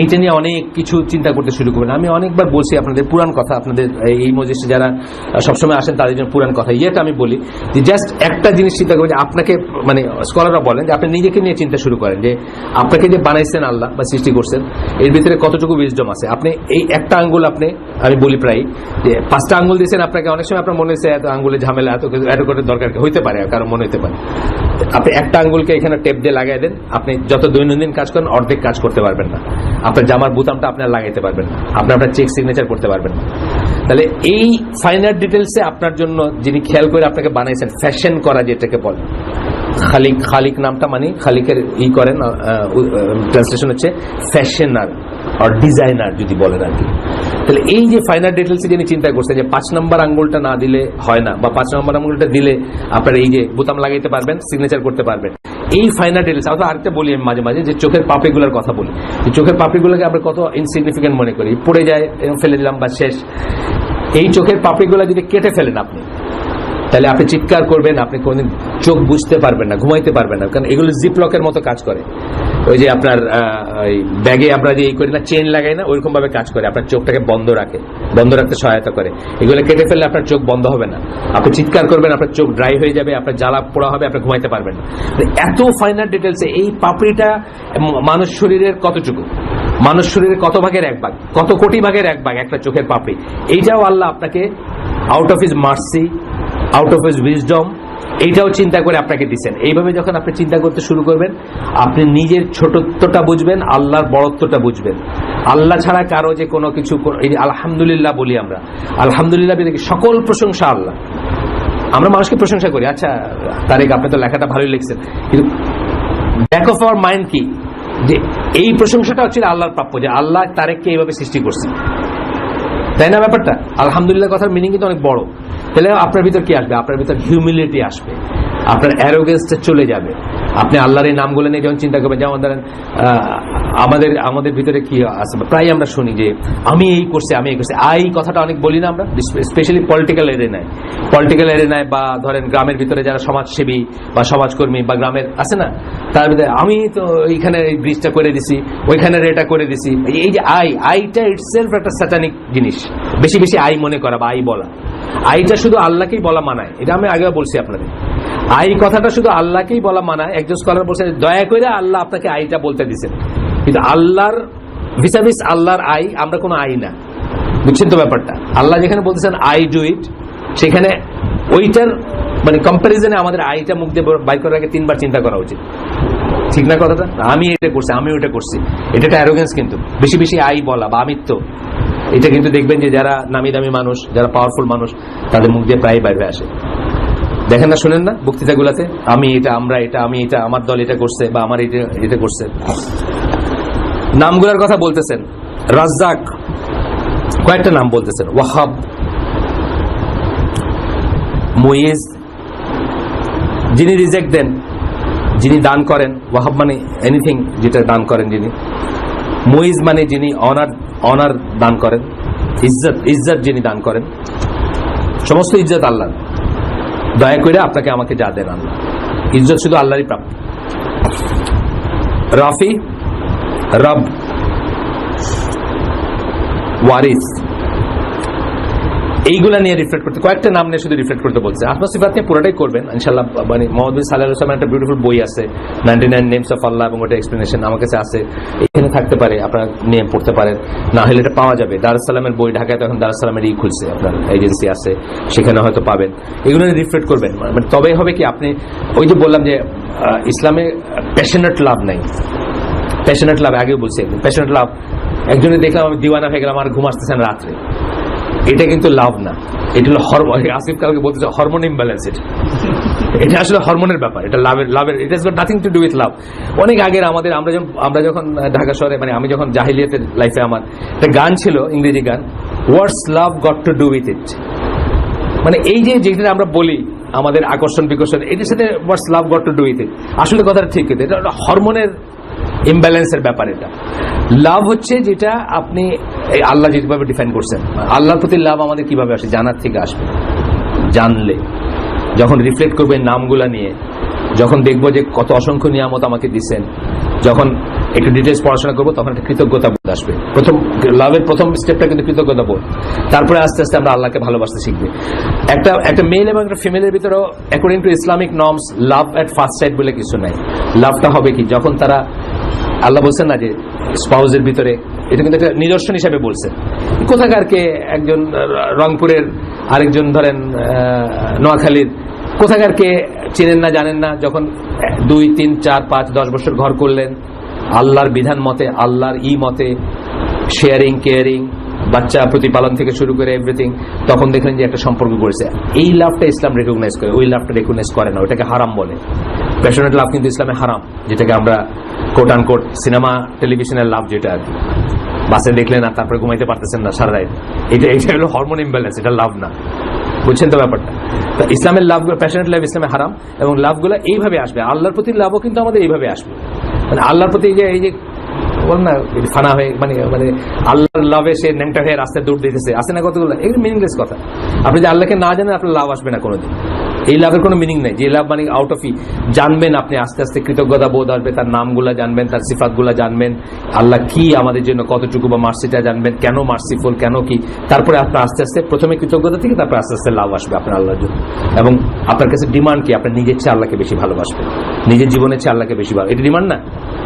এইটা নিয়ে অনেক কিছু চিন্তা করতে শুরু করবেন। আমি অনেকবার বলছি আপনাদের পুরাণ কথা, আপনাদের এই মজলিসে যারা সবসময় আসেন তাদের জন্য পুরাণ কথা। ইয়েটা আমি বলি যে জাস্ট একটা জিনিস চিন্তা করবেন, যে আপনাকে মানে স্কলাররা বলেন যে আপনি নিজেকে নিয়ে চিন্তা শুরু করেন, যে আপনাকে যে বানাইছেন আল্লাহ বা সৃষ্টি করছেন, এর ভিতরে কতটুকু উইজডম আছে। আপনি এই একটা আঙ্গুল, আপনি আমি বলি প্রায় যে 5টা আঙ্গুল দিয়েছেন আপনাকে, অনেক সময় আপনার মনে হচ্ছে এত আঙ্গুলের ঝামেলা, এত করে দরকার হইতে পারে, কারণ মনে হতে পারে। আপনি একটা আঙ্গুলকে এখানে টেপ দিয়ে লাগাই দেন, আপনি যত দৈনন্দিন কাজ করেন অর্ধেক কাজ করতে পারবেন না। আপনার জামার বুতামটা আপনার লাগাইতে পারবেন না, আপনার চেক সিগনেচার করতে পারবেন না। তাহলে এই ফাইনার ডিটেলসে আপনার জন্য যিনি খেয়াল করে আপনাকে বানাইছেন, ফ্যাশন করা যেটাকে বলে, খালিক নামটা মানে খালিকের করেন, ট্রান্সলেশন হচ্ছে ফ্যাশনার আর ডিজাইনার যদি বলেন আর কি। তাহলে এই যে ফাইনাল ডিটেলসে যিনি চিন্তা করছেন যে 5 নম্বর আঙ্গুলটা না দিলে হয় না, বা 5 নম্বর আঙ্গুলটা দিলে আপনার এই যে বোতাম লাগাইতে পারবেন, সিগনেচার করতে পারবেন, এই ফাইনাল ডিটেলস। আরেকটা বলি আমি মাঝে মাঝে, যে চোখের পাপড়িগুলোর কথা বলি। চোখের পাপড়িগুলোকে আমরা কত ইনসিগনিফিকেন্ট মনে করি, পড়ে যায় ফেলে দিলাম বা শেষ। এই চোখের পাপড়িগুলো যদি কেটে ফেলেন আপনি, তাহলে আপনি চিৎকার করবেন, আপনি কোনদিন চোখ বুঝতে পারবেন না, ঘুমাইতে পারবেন না, কারণ এগুলো জিপলকের মতো কাজ করে। ওই যে আপনার ব্যাগে আমরা যে এই করি না, চেন লাগাই না, ওইরকম ভাবে কাজ করে, আপনার চোখটাকে বন্ধ রাখতে সহায়তা করে। এগুলো কেটে ফেললে আপনার চোখ বন্ধ হবে না, আপনি চিৎকার করবেন, আপনার চোখ ড্রাই হয়ে যাবে, আপনার জ্বালা পোড়া হবে, আপনি ঘুমাইতে পারবেন না। এত ফাইনাল ডিটেলসে এই পাপড়িটা মানুষ শরীরের কতটুকু, মানুষ শরীরের কত ভাগের এক ভাগ, কত কোটি ভাগের এক ভাগ একটা চোখের পাপড়ি। এইটাও আল্লাহ আপনাকে out of his mercy, out of his wisdom, এইটাও চিন্তা করে আপনাকে দিচ্ছেন। এইভাবে যখন আপনি চিন্তা করতে শুরু করবেন, আপনি নিজের ছোটত্বটা বুঝবেন, আল্লাহর বড়ত্বটা বুঝবেন। আল্লাহ ছাড়া কারো যে কোনো কিছু, এই আলহামদুলিল্লাহ বলি আমরা, আলহামদুলিল্লাহ সকল প্রশংসা আল্লাহ। আমরা মানুষকে প্রশংসা করি, আচ্ছা তারেক আপনি তো লেখাটা ভালোই লিখছেন, কিন্তু ব্যাক অফ আওয়ার মাইন্ড কি, যে এই প্রশংসাটা হচ্ছে আল্লাহর প্রাপ্য, যে আল্লাহ তারেককে এইভাবে সৃষ্টি করছে, তাই না? ব্যাপারটা আলহামদুলিল্লাহ কথার মিনিং কিন্তু অনেক বড়। তাহলে আপনার ভিতর কি আসবে? আপনার ভিতর হিউমিলিটি আসবে, আপনার অ্যারোগেন্সটা চলে যাবে। আপনি আল্লাহর এই নামগুলো নিয়ে যখন চিন্তা করবেন, যেমন ধরেন আমাদের ভিতরে কি আসবে, প্রায় আমরা শুনি যে আমি এই করছি, আমি এই করছি, আই কথাটা অনেক বলি না আমরা, স্পেশালি পলিটিক্যাল এরিনায় বা ধরেন গ্রামের ভিতরে যারা সমাজসেবী বা সমাজকর্মী বা গ্রামের আছে না, তার ভিতরে আমি তো এইখানে এই ব্রিজটা করে দিছি, ওইখানে এটা করে দিছি। এই যে আইটা ইটসেলফ একটা স্যাটানিক জিনিস, বেশি বেশি আই মনে করা বা আই বলা। আইটা শুধু আল্লাহকেই বলা মানায়, এটা আমি আগেও বলছি আপনাদের। আই কথাটা শুধু আল্লাহকেই বলা মানায়। একজন স্কলার বলছে দয়া করে আল্লাহ আপনাকে আইটা বলতে দিচ্ছেন, কিন্তু আল্লাহর ভিসাভিস আল্লাহর আই আমরা কোনো আই না, বুঝছেন তো ব্যাপারটা? আল্লাহ যেখানে বলতেছেন আই ডু ইট, সেখানে ওইটার মানে কম্পারিজনে আমাদের আইটা মুখ দিয়ে বাইর করার আগে 3 বার চিন্তা করা উচিত, ঠিক না কথাটা? আমি এটা করছি, আমি ওইটা করছি, এটা একটা অ্যারোগেন্স। কিন্তু বেশি বেশি আই বলা বা আমিত্ব, এটা কিন্তু দেখবেন যে যারা নামি দামি মানুষ, যারা পাওয়ারফুল মানুষ, তাদের মুখ দিয়ে প্রায় বাইরে আসে। দেখেন না, শুনেন না বক্তৃতাগুলাতে, আমি এটা, আমরা এটা, আমি এটা, আমার দল এটা করছে বা আমার এটা করছে। নামগুলোর কথা বলতেছেন, রাজ্জাক কয়েকটা নাম বলতেছেন, ওয়াহাব, মুইজ, যিনি রিজেক্ট দেন, যিনি দান করেন। ওয়াহাব মানে এনিথিং যেটা দান করেন যিনি। মুইজ মানে যিনি অনার দান করেন। ইজ্জত যিনি দান করেন। সমস্ত ইজ্জত আল্লাহ, দয়া করে আপনাকে আমাকে যা দেন আল্লাহ, ইজ্জত শুধু আল্লাহরই প্রাপ্য। রাফি, রব, ওয়ারিস, এইগুলা নিয়ে রিফ্লেক্ট করতে, কয়েকটা নাম নিয়ে শুধু রিফ্লেক্ট করতে বলছে। আসমা সিফাত নিয়ে পুরোটাই করবেন ইনশাআল্লাহ। মানে মুহাম্মদ বিন সাল্লাল্লাহু আলাইহি ওয়াসাল্লাম একটা বিউটিফুল বই আছে 99 নেমস অফ আল্লাহ, এবং ওটা এক্সপ্লেনেশন আমার কাছে আছে, এখানে থাকতে পারে, আপনারা নিয়ে পড়তে পারেন। না হলে এটা পাওয়া যাবে, দারুস সালামের বই, ঢাকায় তো এখন দারুস সালামের খুলছে, আপনার এজেন্সি আছে, সেখানে হয়তো পাবেন। এগুলো নিয়ে রিফ্লেক্ট করবেন, মানে তবেই হবে কি, আপনি ওই যে বললাম যে ইসলামে প্যাশনেট লাভ নাই। প্যাশনেট লাভ আগেও বলছি, প্যাশনেট লাভ, একজনে দেখলাম আমি দিওয়ানা হয়ে গেলাম, আর ঘুম আসতেছে না রাত্রে, এটা কিন্তু লাভ না, এটা হলো হরমোন। আসিফ কালকে বলতেছে হরমোন ইমব্যালেন্স, এটা আসলে হরমোনের ব্যাপার, এটা লাভের it has got nothing to do with love. অনেক আগের আমাদের, আমরা যখন ঢাকা শহরে, মানে আমি যখন জাহিলিয়াতের লাইফে, আমার একটা গান ছিল, ইংরেজি গান, what's love got to do with it, মানে এই যে যেটা আমরা বলি আমাদের আকর্ষণ বিকর্ষণ, এটার সাথে what's love got to do with it, আসলে কথাটা ঠিক, এটা হরমোনের ইমব্যালেন্সের ব্যাপার। এটা লাভ হচ্ছে যেটা আপনি আল্লাহ যেভাবে ডিফাইন করছেন। আল্লাহর প্রতি লাভ আমাদের কিভাবে আসে? জানার থেকে আসবে। জানলে যখন রিফ্লেক্ট করবে নামগুলা নিয়ে, যখন দেখবো যে কত অসংখ্য নিয়ামত আমাকে দিচ্ছেন, যখন একটু ডিটেলস পড়াশোনা করবো, তখন একটা কৃতজ্ঞতা বোধ আসবে। লাভের প্রথম স্টেপটা কিন্তু কৃতজ্ঞতা বোধ। তারপরে আস্তে আস্তে আমরা আল্লাহকে ভালোবাসতে শিখবে। একটা মেল এবং একটা ফিমেলের ভিতরেও according to Islamic norms love at first sight বলে কিছু নাই। লাভটা হবে কি, যখন তারা, আল্লাহ বলছেন না যে স্পাউজের ভিতরে, এটা কিন্তু একটা নিদর্শন হিসাবে বলছেন। কোথাকারকে একজন রংপুরের, আরেকজন ধরেন নোয়াখালীর, কোথাকারকে চেনেন না, জানেন না, যখন 2, 3, 4, 5, 10 বছর ঘর করলেন আল্লাহর বিধান মতে, আল্লাহর মতে, শেয়ারিং, কেয়ারিং, বাচ্চা প্রতিপালন থেকে শুরু করে এভরিথিং, তখন দেখলেন যে একটা সম্পর্ক করেছে। এই লাভটা ইসলাম রেকগনাইজ করে, ওই লাভটা রেকগনাইজ করে না, ওটাকে হারাম বলে। প্যাশনেট লাভ কিন্তু ইসলামে হারাম, যেটাকে আমরা কোট আন কোট সিনেমা টেলিভিশনের লাভ, যেটা আর কি বাসে দেখলেন আর তারপরে ঘুমাইতে পারতেছেন না সারা রাত, এটা হলো হরমোন ইমব্যালেন্স, এটা লাভ না। বুঝছেন তো ব্যাপারটা? ইসলামের লাভগুলো, প্যাশনেট লাভ ইসলামে হারাম, এবং লাভগুলো এইভাবে আসবে। আল্লাহর প্রতি লাভও কিন্তু আমাদের এইভাবে আসবে, মানে আল্লাহর প্রতি এই যে বল না ফানা হয়ে মানে মানে আল্লাহর লাভে সে ন্যাংটা হয়ে রাস্তায় দৌড় দিতেছে, আসে না কতগুলো, এগুলো মিনিংলেস কথা। আপনি যে আল্লাহকে না জানেন আপনার লাভ আসবে না কোনোদিন। এই লাভের কোনো মিনিং নেই। যে লাভ মানে আউট অফ জানবেন আপনি, আস্তে আস্তে কৃতজ্ঞতা বোধ আসবে, তার নামগুলা জানবেন, তার সিফাতগুলা জানবেন, আল্লাহ কি আমাদের জন্য কতটুকু বা মার্সিটা জানবেন, কেন মার্সিফুল, কেন কি, তারপরে আপনার আস্তে আস্তে প্রথমে কৃতজ্ঞতা থেকে তারপরে আস্তে আস্তে লাভ আসবে আপনার আল্লাহর জন্য। এবং আপনার কাছে ডিমান্ড কি? আপনার নিজের চেয়ে আল্লাহকে বেশি ভালোবাসবে, নিজের জীবনের চেয়ে আল্লাহকে বেশি ভালো, এটা ডিমান্ড না?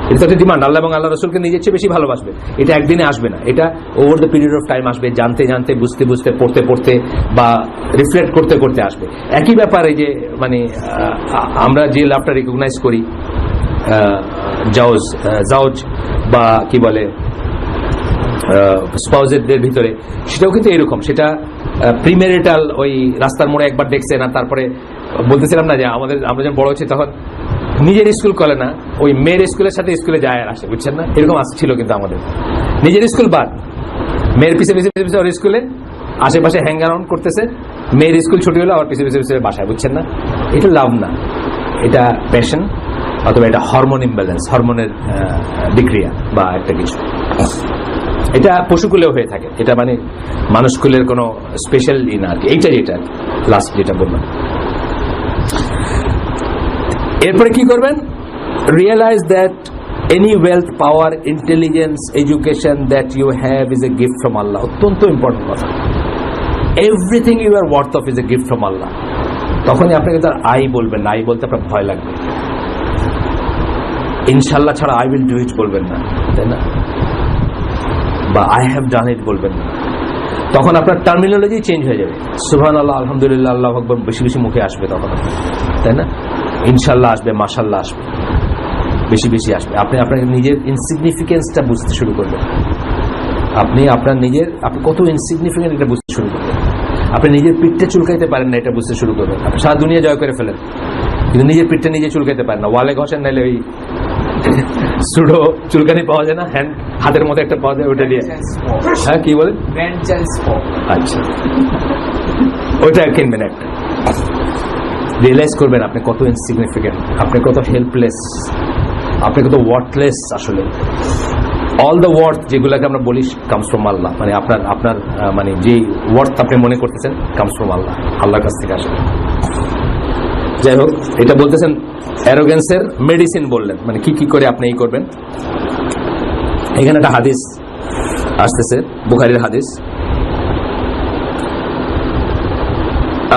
এটা তো একটা ডিমান্ড। আল্লাহ এবং আল্লাহ রসুলকে নিজের চেয়ে বেশি ভালোবাসবে। এটা একদিনে আসবে না, এটা over the period of time আসবে, জানতে জানতে, বুঝতে বুঝতে, পড়তে পড়তে বা রিফ্লেক্ট করতে করতে আসবে। একই ব্যাপারে যে মানে আমরা যে লাভটা রিকগনাইজ করি জাওজ বা কি বলে স্পাউজেরদের ভিতরে, সেটাও কিন্তু এরকম। সেটা প্রিমেরিটাল ওই রাস্তার মোড়ে একবার দেখছেন, আর তারপরে বলতেছিলাম না যে আমরা যখন বড় হচ্ছি তখন নিজের স্কুল করে না, ওই মেয়ের স্কুলের সাথে স্কুলে যায় আর আসে, বুঝছেন না? এরকম ছিল কিন্তু আমাদের। নিজের স্কুল বাদ, মেয়ের পিছিয়ে পিছিয়ে পিছিয়ে ওর স্কুলে আশেপাশে হ্যাং অ্যারাউন্ড করতেছে, মেয়ের স্কুল ছুটি হলো আবার পিছিয়ে পিছিয়ে পিছিয়ে বাসায়, বুঝছেন না? এটা লাভ না, এটা প্যাশন অথবা এটা হরমোন ইমব্যালেন্স, হরমোনের বিক্রিয়া বা একটা কিছু। এটা পশুকুলেও হয়ে থাকে, এটা মানে মানুষকুলের কোনো স্পেশাল ই না আর কি। এইটা যেটা লাস্ট যেটা বললাম। এরপরে কি করবেন? Realize that any wealth, power, intelligence, education that you have is a gift from Allah. অত্যন্ত ইম্পর্টেন্ট কথা। Everything you are worth of is a gift from Allah. তখনই আপনাকে তার আই বলবেন না, আই বলতে আপনার ভয় লাগবে। ইনশাল্লাহ ছাড়া আই উইল ডু ইট বলবেন না, তাই না? বা আই হ্যাভ ডান ইট বলবেন না। তখন আপনার টার্মিনোলজি চেঞ্জ হয়ে যাবে। সুবহানাল্লাহ, আলহামদুলিল্লাহ, আল্লাহু আকবার বেশি বেশি মুখে আসবে তখন, তাই না? ইনশাল্লাহ আসবে, মাশাল্লাহ আসবে, বেশি বেশি আসবে। আপনি আপনার নিজের ইনসিগনিফিকেন্সটা বুঝতে শুরু করবেন। আপনি কত ইনসিগনিফিকেন্ট এটা বুঝতে শুরু করবেন। আপনি নিজের পিঠটা চুলকাইতে পারেন না, এটা বুঝতে শুরু করবেন। আপনি সারা দুনিয়া জয় করে ফেলেন, কিন্তু নিজের পিঠটা নিজে চুলকাইতে পারেন না। ওয়ালে ঘষেন, নাইলে ওই সুডো চুলকানি পাওয়া যায় না, হাতের মধ্যে একটা পাওয়া যায়, ওটা দিয়ে। হ্যাঁ, কি বলেন? আচ্ছা, ওইটা কিনবেন একটা। রিয়েলাইজ করবেন আপনি কত ইনসিগনিফিকেন্ট, আপনি কত হেল্পলেস, আপনি কত ওয়ার্থলেস। আসলে অল দ্য ওয়ার্থ যেগুলোকে আমরা বলি কামস ফ্রম আল্লাহ। মানে আপনার মানে যে ওয়ার্থ আপনি মনে করতেছেন কামস ফ্রম আল্লাহ, আল্লাহর কাছ থেকে আসে। যাই হোক, এটা বলতেছেন অ্যারোগেন্সের মেডিসিন বললেন, মানে কি কি করে আপনি এই করবেন। এখানে একটা হাদিস আসতেছে, বুখারীর হাদিস।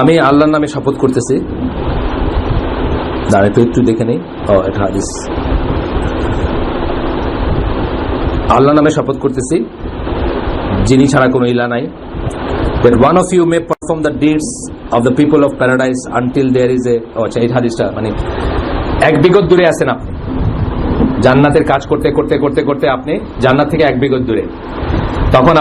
আমি আল্লাহর নামে শপথ করতেছি, দাঁড়াতে একটু দেখে নেই। এটা হাদিস, আল্লাহর নামে শপথ করতেছি যিনি ছাড়া কোনো ইলা নাই, that one of you may perform the deeds of the people of paradise until there is a আচ্ছা, এই হাদিসটা মানে এক বিগত দূরে আছেন আপনি, জান্নাতের কাজ করতে করতে করতে করতে আপনি জান্নাত থেকে এক বিগত দূরে। তখন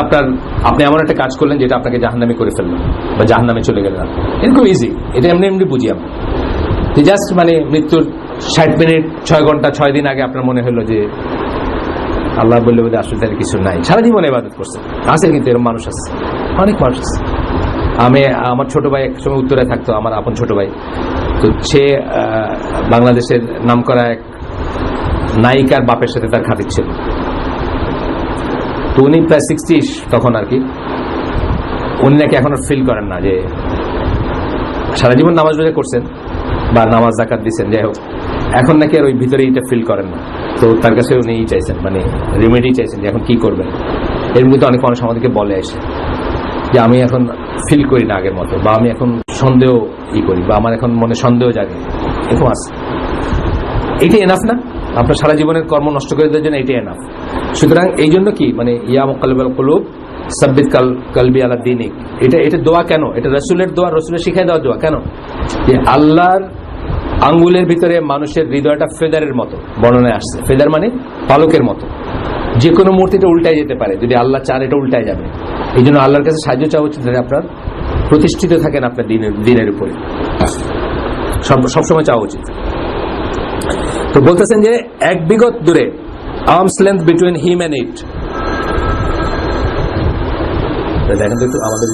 আপনি এমন একটা কাজ করলেন যেটা আপনাকে জাহান্নামে করে ফেললেন বা জাহান্নামে চলে গেলেন। এরকম ইজি, এটা এমনি এমনি বুঝি আমরা। জাস্ট মানে মৃত্যুর 60 মিনিট, 6 ঘন্টা, 6 দিন আগে আপনার মনে হলো যে আল্লাহ বললে বোধহয় আসলে তার কিছু নাই, সারা জীবনে ইবাদত করছে। আছে কিন্তু এরকম মানুষ আছে, অনেক মানুষ আছে। আমার ছোট ভাই একসময় উত্তরে থাকতো, আমার আপন ছোট ভাই। তো সে বাংলাদেশের নামকরা এক নায়িকার বাপের সাথে তার খাতির ছিল। তো উনি প্রায় 60 তখন আর কি। উনি নাকি এখনো ফিল করেন না যে সারা জীবন নামাজ রোজা করছেন বা নামাজ যাকাত দিচ্ছেন, যাই হোক, এখন নাকি আর ওই ভিতরে এটা ফিল করেন না। তো তার কাছে উনি চাইছেন, মানে রেমেডি চাইছেন যে এখন কি করবেন। এর মধ্যে অনেক মানুষ আমাদেরকে বলে আসে যে আমি এখন ফিল করি না আগের মতো, বা আমি এখন সন্দেহ করি, বা আমার এখন মনে সন্দেহ জাগে, এরকম আছে। এটাই এনাফ না? আপনার সারা জীবনের কর্ম নষ্ট করে দেওয়ার জন্য এটাই এনাফ। সুতরাং এই জন্য কি মানে ইয়া মুকাল্লিবাল কুলুব সাব্বিত কালবি আলা দীনিক, এটা দোয়া কেন? এটা রাসূলের দোয়া, রাসূলের শিখাই দেওয়া দোয়া। কেন? যে আল্লাহর আঙ্গুলের ভিতরে মানুষের হৃদয়টা ফেদারের মতো বর্ণনায় আসছে। ফেদার মানে পালকের মতো, যে কোনো মুহূর্তে উল্টায় যেতে পারে। যদি আল্লাহ চান এটা উল্টায় যাবে। এই জন্য আল্লাহর কাছে সাহায্য চাওয়া উচিত, আপনার প্রতিষ্ঠিত থাকেন আপনার দিনের উপরে, সবসময় চাওয়া উচিত। তো বলতেছেন যে এক বিগত দূরে, arm's length between him and it. দেখেন তো একটু আমাদের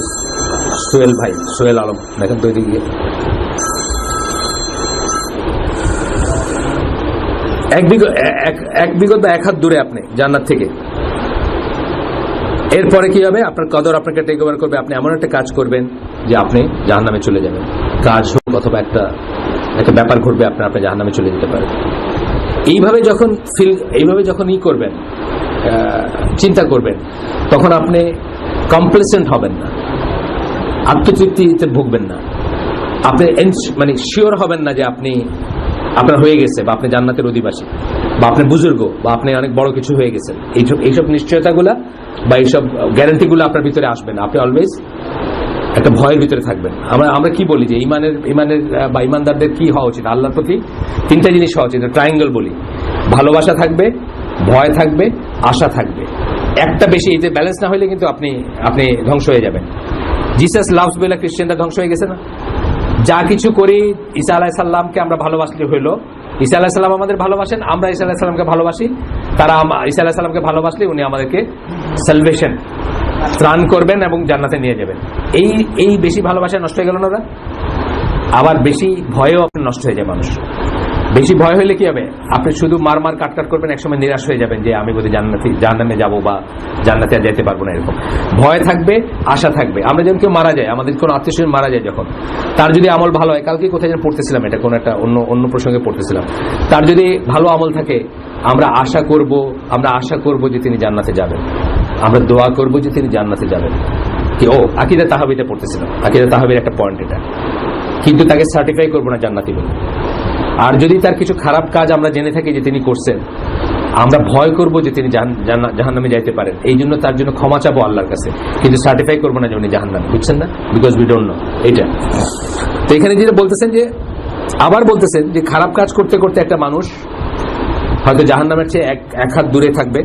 সোহেল ভাই, সোহেল আলম, দেখেন তো ওইদিকে। এক বিগত বা এক হাত দূরে আপনি জান্নাত থেকে। এরপরে কি হবে? আপনার কদর আপনাকে টেক ওভার করবে। আপনি এমন একটা কাজ করবেন যে আপনি জাহান্নামে চলে যাবেন। কাজ হোক অথবা একটা ব্যাপার ঘটবে, আপনি জাহান্নামে চলে যেতে পারেন। এইভাবে যখন করবেন, চিন্তা করবেন, তখন আপনি কমপ্লেসেন্ট হবেন না, আত্মতৃপ্তিতে ভুগবেন না, আপনি মানে শিওর হবেন না যে আপনার হয়ে গেছে, বা আপনি জান্নাতের অধিবাসী, বা আপনি বুজুর্গ, বা আপনি অনেক বড় কিছু হয়ে গেছেন। এইসব নিশ্চয়তাগুলা বা এইসব গ্যারান্টিগুলো আপনার ভিতরে আসবে না। আপনি অলওয়েজ একটা ভয়ের ভিতরে থাকবেন। আমরা কি বলি যে ইমানের বা ইমানদারদের কি হওয়া উচিত? আল্লাহর প্রতি তিনটা জিনিস হওয়া উচিত, ট্রায়াঙ্গেল বলি। ভালোবাসা থাকবে, ভয় থাকবে, আশা থাকবে। একটা বেশি, এই যে ব্যালেন্স না হলে কিন্তু আপনি ধ্বংস হয়ে যাবেন। জিসাস লাভস বলে খ্রিস্টানরা ধ্বংস হয়ে গেছে না? যা কিছু করি ঈসা আলাইহিস সালামকে আমরা ভালোবাসলে হইলো। ঈসা আলাইহিস সালাম আমাদের ভালোবাসেন, আমরা ঈসা আলাইহিস সালামকে ভালোবাসি। তারা ঈসা আলাইহিস সালামকে ভালোবাসলে উনি আমাদেরকে সালভেশন, ত্রাণ করবেন এবং জান্নাতে নিয়ে যাবেন। এই বেশি ভালোবাসায় নষ্ট হয়ে গেল না ওরা? আবার বেশি ভয়েও আপনি নষ্ট হয়ে যায় মানুষ। বেশি ভয় হইলে কি হবে? আপনি শুধু মার কাট করবেন, একসময় নিরাশ হয়ে যাবেন যে আমি বোধহয় জাহান্নামে যাবো বা জান্নাতে আর যেতে পারবো না। এরকম ভয় থাকবে, আশা থাকবে। আমরা যেমন কেউ মারা যায়, আমাদের কোনো আত্মীয় মারা যায়, যখন তার যদি আমল ভালো হয়, কালকে কোথায় যেন পড়তেছিলাম, এটা কোনো একটা অন্য প্রসঙ্গে পড়তেছিলাম, তার যদি ভালো আমল থাকে, আমরা আশা করব যে তিনি জান্নাতে যাবেন, আমরা দোয়া করব যে তিনি জান্নাতে যাবেন। কি আকীদা তাহাবীতে পড়তেছিলাম, আকীদা তাহাবীর একটা পয়েন্ট এটা। কিন্তু তাকে সার্টিফাই করবো না জান্নাতি বলে। আর যদি তার কিছু খারাপ কাজ আমরা জেনে থাকি যে তিনি করছেন, আমরা ভয় করব যে তিনি জাহান্নামে যাইতে পারেন, এই জন্য তার জন্য ক্ষমা চাবো আল্লাহর কাছে, কিন্তু সার্টিফাই করবো না যে উনি জাহান্নামে, বুঝছেন না? বিকজ উই ডোন্ট নো এইটা। তো এখানে যেটা বলতেছেন যে খারাপ কাজ করতে করতে একটা মানুষ হয়তো জাহান্নামের চেয়ে এক হাত দূরে থাকবে,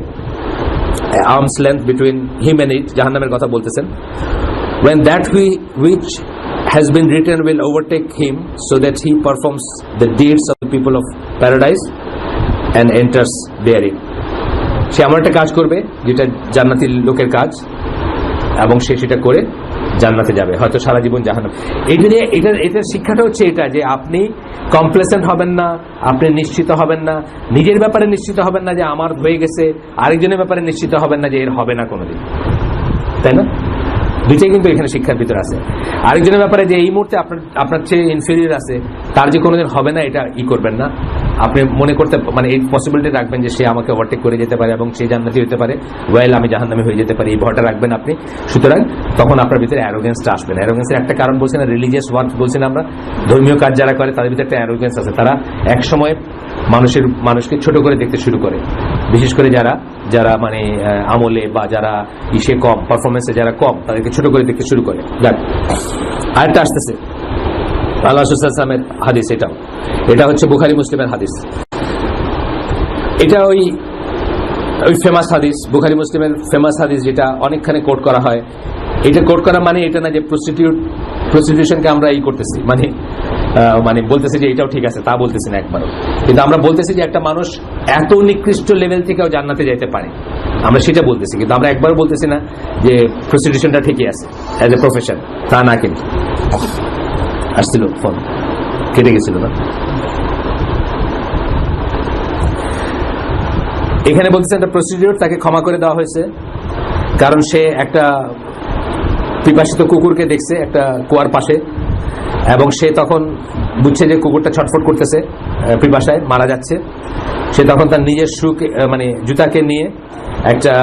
arm's length between him and it, জাহান্নামের কথা বলতেছেন। when that which has been written will overtake him, so that he performs the deeds of the people of paradise and enters therein. সে এমন একটা কাজ করবে যেটা জান্নাতি লোকের কাজ, এবং সে সেটা করে জান্নাতে যাবে, হয়তো সারা জীবন জাহান্নাম। এটার শিক্ষাটা হচ্ছে এটা, যে আপনি কমপ্লেসেন্ট হবেন না, আপনি নিশ্চিত হবেন না, নিজের ব্যাপারে নিশ্চিত হবেন না যে আমার হয়ে গেছে, আরেকজনের ব্যাপারে নিশ্চিত হবেন না যে এর হবে না কোনোদিন, তাই না? দুইটাই কিন্তু এখানে শিক্ষার ভিতরে আছে। আরেকজনের ব্যাপারে যে এই মুহূর্তে আপনার চেয়ে ইনফেরিয়র আছে, তার যে কোনোদিন হবে না, এটা করবেন না। আপনি মনে করতে, মানে এই পসিবিলিটি রাখবেন যে সে আমাকে ওভারটেক করে যেতে পারে এবং সে জান্নাতি হতে পারে, ওয়েল আমি জাহান্নামী হয়ে যেতে পারি, এই ভয়টা রাখবেন আপনি। সুতরাং তখন আপনার ভিতরে অ্যারোগেন্সটা আসবে না। অ্যারোগেন্সের একটা কারণ বলছি না, রিলিজিয়াস ওয়ার্ক বলছি না আমরা, ধর্মীয় কাজ যারা করে তাদের ভিতরে একটা অ্যারোগেন্স আছে। তারা একসময় মানুষকে ছোট করে দেখতে শুরু করে, বিশেষ করে যারা মানে আমলে বা যারা ইসে কম, পারফরমেন্সে যারা কম, তাদেরকে ছোট করে দেখতে শুরু করে। আরেকটা আসতেছে আল্লাহ রাসূল সাল্লাল্লাহু আলাইহি ওয়াসাল্লামের হাদিস, এটা হচ্ছে বুখারী মুসলিমের হাদিস। এটা ওই ফেমাস হাদিস, বুখারী মুসলিমের ফেমাস হাদিস, যেটা অনেকখানে কোট করা হয়। এটা কোট করা মানে এটা না যে প্রস্টিটিউশনকে আমরা করতেছি, মানে বলতেছি যে এটাও ঠিক আছে, তা বলতেছি না একবারও। কিন্তু আমরা বলতেছি যে একটা মানুষ এত নিকৃষ্ট লেভেল থেকেও জান্নাতে যাইতে পারে, আমরা সেটা বলতেছি। কিন্তু আমরা একবারও বলতেছি না যে প্রস্টিটিউশনটা ঠিকই আছে অ্যাজ এ প্রফেশন, তা না। কিন্তু আসছিল, ফোন কেটে গেছিল না। এখানে বলতেছে একটা প্রস্টিটিউট, তাকে ক্ষমা করে দেওয়া হয়েছে, কারণ সে একটা পিপাসিত কুকুরকে দেখছে একটা কুয়ার পাশে, এবং সে তখন বুঝছে যে কুকুরটা ছটফট করতেছে, পিপাসায় মারা যাচ্ছে। সে তখন তার নিজের মানে জুতাকে নিয়ে একটা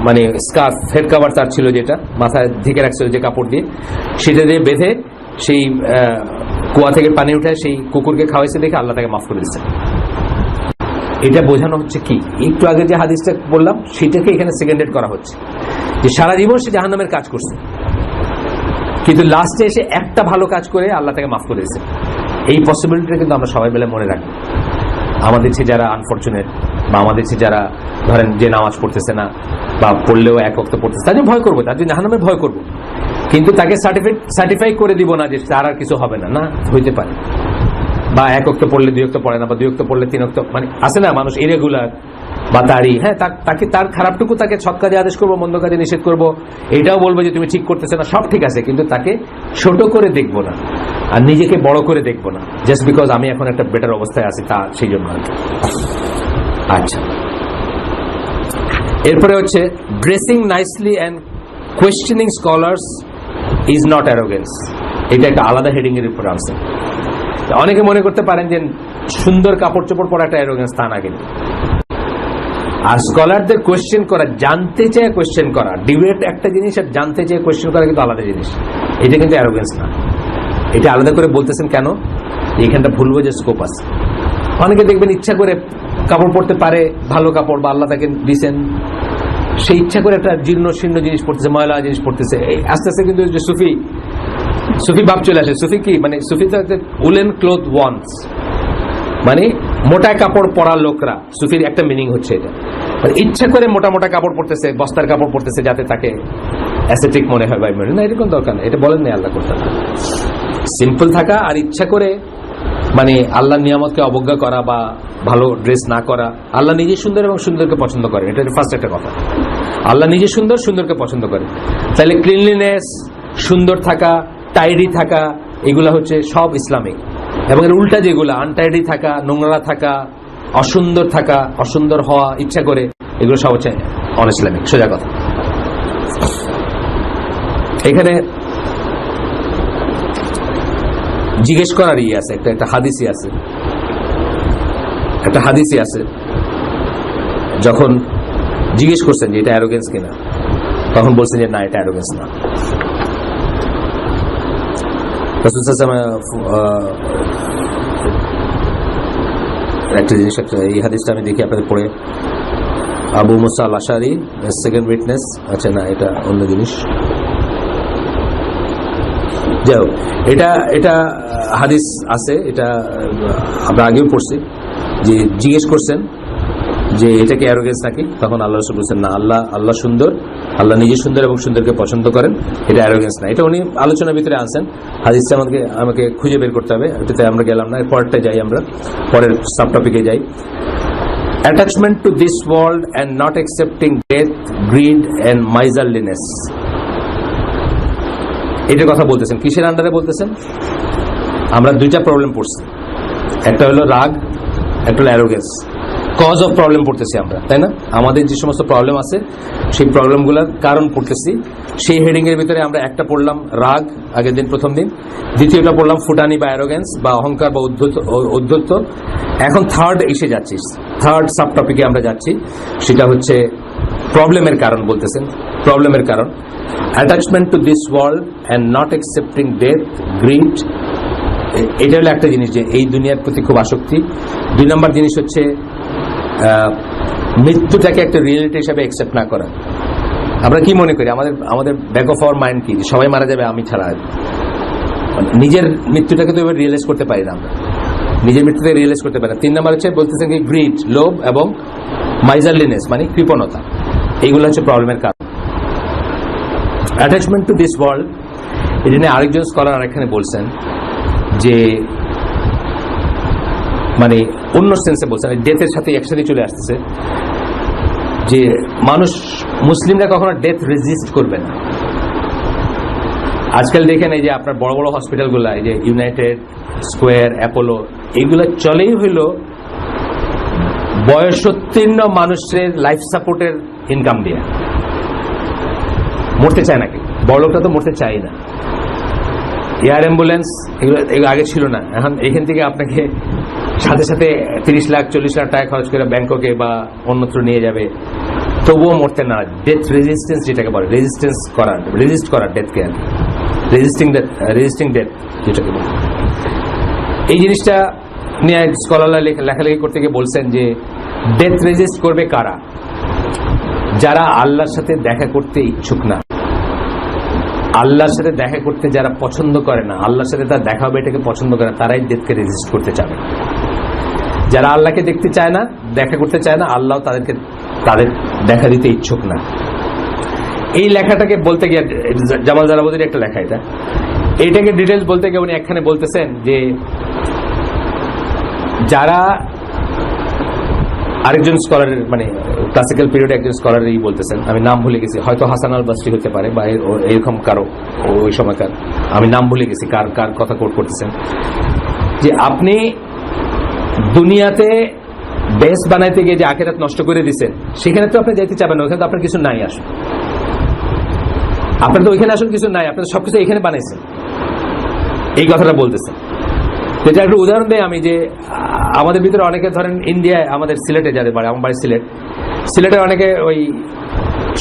মানে স্কার্ফ, হেড কাভার তার ছিল, যেটা মাথায় ঢেকে রাখছিল যে কাপড় দিয়ে, সেটা দিয়ে বেঁধে সেই কুয়া থেকে পানি উঠে সেই কুকুরকে খাওয়াইছে, দেখে আল্লাহ তাকে মাফ করে দিচ্ছে। এটা বোঝানো হচ্ছে কি, একটু আগে যে হাদিসটা বললাম সেটাকে এখানে সেকেন্ডেড করা হচ্ছে, যে সারা জীবন সে জাহান্নামের কাজ করছে, কিন্তু লাস্টে এসে একটা ভালো কাজ করে আল্লাহ তাকে মাফ করে দিয়েছে। এই পসিবিলিটিটা কিন্তু আমরা সবাই মিলে মনে রাখবো। আমাদের চেয়ে যারা আনফরচুনেট, বা আমাদের চেয়ে যারা ধরেন যে নামাজ পড়তেছে না, বা পড়লেও এক ওয়াক্ত পড়তেছে, তাদের ভয় করবো, তাদের জাহান্নামের ভয় করবো, কিন্তু তাকে সার্টিফাই করে দিব না যে তার আর কিছু হবে না, না হইতে পারে। বা এক ওয়াক্ত পড়লে 2 ওয়াক্ত পড়ে না, বা 2 ওয়াক্ত পড়লে 3 ওয়াক্ত, মানে আছে না মানুষ ইরেগুলার, বা তারই, হ্যাঁ, তাকে তার খারাপটুকু তাকে সৎ কাজে আদেশ করবো, মন্দ কাজে নিষেধ করবো, এটাও বলবো যে তুমি ঠিক করতেছে না, সব ঠিক আছে, কিন্তু তাকে ছোট করে দেখবো না আর নিজেকে বড় করে দেখবো না, জাস্ট বিকজ আমি এখন একটা বেটার অবস্থায় আছি তা সেই জন্য। আচ্ছা, এরপরে হচ্ছে dressing nicely and questioning scholars is not arrogance. এটা একটা আলাদা হেডিং এর উপর আছে। অনেকে মনে করতে পারেন যে সুন্দর কাপড় চোপড় পরা একটা অ্যারোগেন্স, তা না কিন্তু। আর স্কলারদের কোয়েশ্চেন করা, জানতে চেয়ে কোয়েশ্চেন করা, ডিবেট একটা জিনিস আর জানতে চেয়ে কোয়েশ্চেন করা কিন্তু আলাদা জিনিস। এটা কিন্তু অ্যারোগেন্স না। এটা আলাদা করে বলতেছেন কেন? এখানটা ভুলবো যে স্কোপ আছে। অনেকে দেখবেন ইচ্ছা করে কাপড় পরতে পারে, ভালো কাপড় বা আল্লাহ তাকে দিচ্ছেন, সেই ইচ্ছা করে একটা জীর্ণ শীর্ণ জিনিস পড়তেছে, ময়লা জিনিস পড়তেছে। আস্তে আস্তে কিন্তু যে সুফি ভাব চলে আসে। সুফি কি মানে? সুফি তো উলেন ক্লোথ ওয়ান্স, মানে মোটা কাপড় পরা লোকরা। সুফির একটা মিনিং হচ্ছে এটা, মানে ইচ্ছা করে মোটা মোটা কাপড় পরতেছে, বস্তার কাপড় পরতেছে, যাতে তাকে অ্যাসেটিক মনে হয়। ভাই না, এরকম দরকার নেই, এটা বলেন না আল্লাহ করতে। সিম্পল থাকা আর ইচ্ছা করে মানে আল্লাহর নিয়ামতকে অবজ্ঞা করা বা ভালো ড্রেস না করা। আল্লাহ নিজে সুন্দর এবং সুন্দরকে পছন্দ করেন, এটা ফার্স্ট একটা কথা। আল্লাহ নিজে সুন্দর, সুন্দরকে পছন্দ করেন। তাহলে ক্লিনলিনেস, সুন্দর থাকা, টাইডি থাকা, এগুলা হচ্ছে সব ইসলামিক। এবং এর উল্টা যেগুলা, আনটাইডি থাকা, নোংরা থাকা, অসুন্দর থাকা, অসুন্দর হওয়া ইচ্ছা করে, এগুলো সব হচ্ছে অন ইসলামিক, সোজা কথা। এখানে জিজ্ঞেস করার ইয়ে আছে, একটা হাদিসই আছে, একটা হাদিসই আছে। যখন জিজ্ঞেস করছেন যে এটা অ্যারোগেন্স কিনা, তখন বলছেন যে না, এটা অ্যারোগেন্স না। একটা জিনিস, এই হাদিসটা আমি দেখি আপনাদের পড়ে। আবু মুসা আল আশারি সেকেন্ড উইটনেস। আচ্ছা না, এটা অন্য জিনিস। যাই হোক, এটা হাদিস আছে, এটা আমরা আগেও পড়ছি যে জিজ্ঞেস করছেন যে এটা কি অ্যারোগেন্স নাকি, তখন আল্লাহ রাসূল বলছেন না, আল্লাহ সুন্দর, আল্লাহ নিজে সুন্দর এবং সুন্দরকে পছন্দ করেন, এটা অ্যারোগেন্স না। এটা উনি আলোচনার ভিতরে আনছেন, হাদিসটা আমাকে খুঁজে বের করতে হবে, এটাতে আমরা গেলাম না। পরেরটা যাই, আমরা পরের সাব টপিকে যাই। Attachment to this world and not accepting death, greed and miserliness. এটার কথা বলতেছেন, কিসের আন্ডারে বলতেছেন? আমরা দুইটা প্রবলেম পড়ছি, একটা হলো রাগ, একটা হলো অ্যারোগেন্স। কজ অফ প্রবলেম পড়তেছি আমরা, তাই না? আমাদের যে সমস্ত প্রবলেম আছে সেই প্রবলেমগুলোর কারণ পড়তেছি। সেই হেডিং এর ভিতরে আমরা একটা পড়লাম রাগ আগের দিন, প্রথম দিন। দ্বিতীয়টা পড়লাম ফুটানি বা অ্যারোগেন্স বা অহংকার বা ঔদ্ধত্য। এখন থার্ড এসে যাচ্ছি, থার্ড সাব টপিকে আমরা যাচ্ছি, সেটা হচ্ছে প্রবলেমের কারণ বলতেছেন। প্রবলেমের কারণ attachment to this world and not accepting death, grid. এটা হলো একটা জিনিস, যে এই দুনিয়ার প্রতি খুব আসক্তি। দুই নম্বর জিনিস হচ্ছে মৃত্যুটাকে একটা রিয়েলিটি হিসাবে অ্যাকসেপ্ট না করা। আমরা কি মনে করি, আমাদের ব্যাক অফ আওয়ার মাইন্ড কি, সবাই মারা যাবে, আমি ছাড়া। নিজের মৃত্যুটাকে তো এবার রিয়েলাইজ করতে পারি না, আমরা নিজের মৃত্যুটাকে রিয়েলাইজ করতে পারি না। 3 নম্বর হচ্ছে বলতেছেন কি গ্রিড, লোভ, এবং মাইজারলিনেস মানে কৃপণতা। এইগুলো হচ্ছে প্রবলেমের কারণ। অ্যাটাচমেন্ট টু দিস ওয়ার্ল্ড, এই জন্য আরেকজন স্কলার আরেকখানে বলছেন যে মানে অন্য সেন্সে বলছেন, ডেথের সাথে একসাথে চলে আসতেছে, যে মানুষ, মুসলিমরা কখনো ডেথ রেজিস্ট করবে না। আজকাল দেখেন এই যে আপনার বড় বড় হসপিটালগুলো, এই যে ইউনাইটেড, স্কোয়ার, অ্যাপোলো, এইগুলো চলেই হইল বয়সোত্তীর্ণ মানুষের লাইফ সাপোর্টের ইনকাম দিয়ে। মরতে চায় নাকি? বড় লোকটা তো মরতে চাই না। এয়ার অ্যাম্বুলেন্স এগুলো আগে ছিল না, এখন এখান থেকে আপনাকে সাথে সাথে 30 লাখ 40 লাখ টাকা খরচ করে ব্যাংককে বা অন্যত্র নিয়ে যাবে, তবুও মরতে না। ডেথ রেজিস্ট্যান্স যেটাকে বলে, রেজিস্ট করা ডেথকে, আর রেজিস্টিং ডেথ যেটাকে বলে। এই জিনিসটা নিয়ে স্কলাররা লেখালেখি করতে গিয়ে বলছেন যে ডেথ রেজিস্ট করবে কারা? যারা আল্লাহর সাথে দেখা করতে ইচ্ছুক না, আল্লাহর সাথে দেখা করতে যারা পছন্দ করে না, আল্লাহর সাথে তার দেখা হবে এটাকে পছন্দ করে না, তারাই ডেথকে রেজিস্ট করতে চাবে। যারা আল্লাহকে দেখতে চায় না, দেখা করতে চায় না, আল্লাহ তাদের দেখা দিতে ইচ্ছুক না। এই লেখাটাকে বলতে গিয়ে, জামাল জালাবুদ্দির একটা লেখা, এইটাকে ডিটেলস বলতে গিয়ে উনি একখানে বলতেছেন যে যারা আরেকজন স্কলারের মানে ক্লাসিক্যাল পিরিয়ডে একজন স্কলার এই বলতেছেন, আমি নাম ভুলে গেছি, হয়তো হাসান আল বাসরি হতে পারে বা এরকম কারো ওই সময়কার, আমি নাম ভুলে গেছি কার কার কথা কোট করতেছেন, যে আপনি দুনিয়াতে বেস বানাইতে গিয়ে যে আখিরাত নষ্ট করে দিচ্ছেন, সেখানে তো আপনি যাইতে চাবেন না, ওখানে তো আপনার কিছু নাই, আসুন আপনার তো ওইখানে আসলে কিছু নাই, আপনি তো সবকিছু এখানে বানাইছেন, এই কথাটা বলতেছেন। যেটা একটু উদাহরণ দেয় আমি, যে আমাদের ভিতরে অনেকে ধরেন ইন্ডিয়ায়, আমাদের সিলেটে যাদের বাড়ি, আমার বাড়ি সিলেটে অনেকে ওই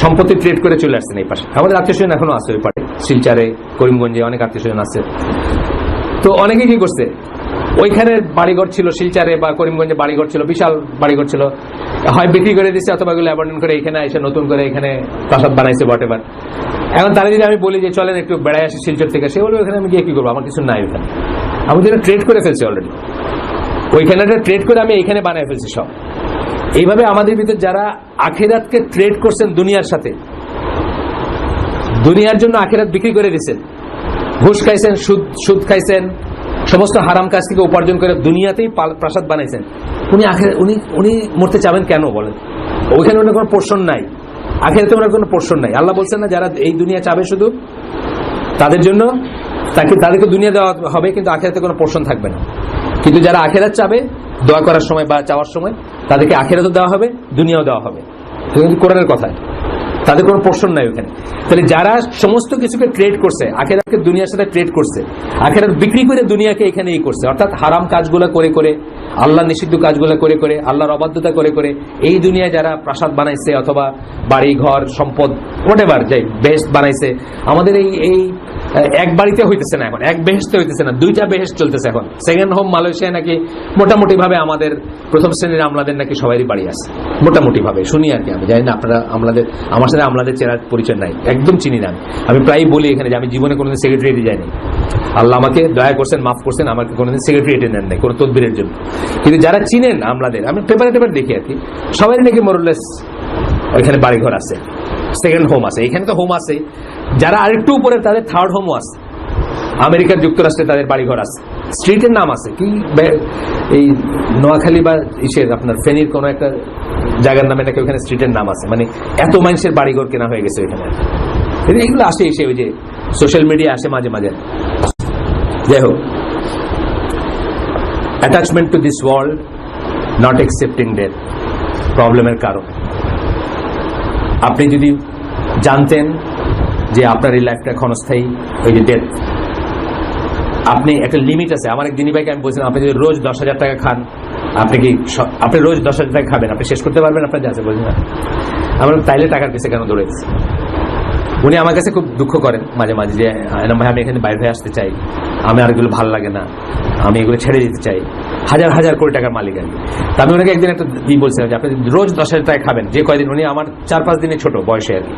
সম্পত্তি ট্রেড করে চলে আসছেন এই পাশে, আমাদের আত্মীয় স্বজন এখনো আছে ওই পাশে, শিলচরে, করিমগঞ্জে অনেক আত্মীয় স্বজন আছে। তো অনেকে কি করছে, ওইখানে বাড়িঘর ছিল, শিলচরে বা করিমগঞ্জে বাড়িঘর ছিল, বিশাল বাড়িঘর ছিল, হয় বিক্রি করে দিচ্ছে অথবা এগুলো অ্যাবান্ডন করে এখানে এসে নতুন করে এখানে প্রাসাদ বানাইছে বটেবার। এখন তারা যদি আমি বলি যে চলেন একটু বেড়ায় আসি শিলচর থেকে, সে বলবে ওখানে আমি গিয়ে কি করবো, আমার কিছু নাই ওখানে, আমি যেটা ট্রেড করে ফেলছি অলরেডি, ওইখানে ট্রেড করে আমি এইখানে বানায় ফেলছি সব। এইভাবে আমাদের ভিতরে যারা আখিরাতকে ট্রেড করছেন দুনিয়ার সাথে, দুনিয়ার জন্য আখিরাত বিক্রি করে দিচ্ছেন, ঘুষ খাইছেন, সুদ খাইছেন, সমস্ত হারাম কাজ থেকে উপার্জন করে দুনিয়াতেই প্রাসাদ বানাইছেন, উনি মরতে চাবেন কেন বলেন? ওইখানে ওনার কোনো পোর্শন নাই, আখিরাতে ওনার কোনো পোর্শন নাই। আল্লাহ বলছেন না, যারা এই দুনিয়া চাবে শুধু তাদের জন্য, তাদেরকে দুনিয়া দেওয়া হবে কিন্তু আখিরাতে কোনো পোর্শন থাকবে না। কিন্তু যারা আখিরাত চাবে, দোয়া করার সময় বা চাওয়ার সময় তাদেরকে আখিরাতও দেওয়া হবে, দুনিয়াও দেওয়া হবে, কোরআনের কথা, তাদের কোনো পোর্শন নাই ওখানে। তাহলে যারা সমস্ত কিছুকে ট্রেড করছে, আখিরাতকে দুনিয়ার সাথে ট্রেড করছে, আখিরাত বিক্রি করে দুনিয়াকে এখানে এই করছে, অর্থাৎ হারাম কাজগুলো করে করে, আল্লাহ নিষিদ্ধ কাজগুলো করে করে, আল্লাহর অবাধ্যতা করে করে এই দুনিয়ায় যারা প্রাসাদ বানাইছে অথবা বাড়ি ঘর সম্পদ হোয়াটএভার যাই বেহেশত বানাইছে, আমাদের এই এক বাড়িতে হইতেছে না এখন, এক বেহেশতে হইতেছে না, দুইটা বেহেশত চলতেছে এখন। সেকেন্ড হোম মালয়েশিয়ায় নাকি মোটামুটি ভাবে আমাদের প্রথম শ্রেণীর আমলাদের নাকি সবারই বাড়ি আছে, মোটামুটি ভাবে শুনি আর কি, আমি জানি না আপনারা আমলাদের, আমার সাথে আমলাদের চেনার পরিচয় নাই, একদম চিনি না। আমি প্রায় বলি এখানে যে আমি জীবনে কোনোদিন সেক্রেটারিয়েটে যাইনি, আল্লাহ আমাকে দয়া করছেন, মাফ করছেন, আমাকে কোনোদিন সেক্রেটারিয়েটে নেন নাই কোনো তদবিরের জন্য। কিন্তু যারা চিনেন আমলাদের, আমি পেপারে দেখি আর কি, সবাই নাকি মোরলেস ওইখানে বাড়িঘর আছে, সেকেন্ড হোম আছে, এখানে তো হোম আছে, যারা আরেকটু উপরে তাদের থার্ড হোমও আছে, আমেরিকার যুক্তরাষ্ট্রে তাদের বাড়িঘর আছে, স্ট্রিটের নাম আছে কি, এই নোয়াখালী বা ইসের আপনার ফেনীর কোন একটা জায়গার নামে নাকি ওখানে স্ট্রিটের নাম আছে, মানে এত মানুষের বাড়িঘর কেনা হয়ে গেছে ওইখানে। এগুলো আসে এসে ওই যে সোশ্যাল মিডিয়া আসে মাঝে মাঝে। যাই হোক, attachment to this world, not accepting death প্রবলেমের কারণ। আপনি যদি জানতেন যে আপনার এই লাইফটা ক্ষণস্থায়ী, ওই যে ডেথ, আপনি একটা লিমিট আছে। আমার এক দিনী ভাইকে আমি বলছিলাম, আপনি যদি রোজ 10,000 টাকা খান, আপনি রোজ 10,000 টাকা খাবেন, আপনি শেষ করতে পারবেন? আপনার যা আছে বলছেন না, আমরা তাইলে টাকার পিছে কেন দৌড়েছি? উনি আমার কাছে খুব দুঃখ করেন মাঝে মাঝে যে ভাই আমি এখানে বাইরে হয়ে আসতে চাই, আমি আর এগুলো ভালো লাগে না, আমি এগুলো ছেড়ে দিতে চাই, হাজার হাজার কোটি টাকার মালিক আমি। তা আমি ওনাকে একদিন একটা বলছিলাম যে আপনি রোজ 10,000 টাকা খাবেন, যে কয়দিন, উনি আমার 4-5 দিনের ছোট বয়সে আর কি,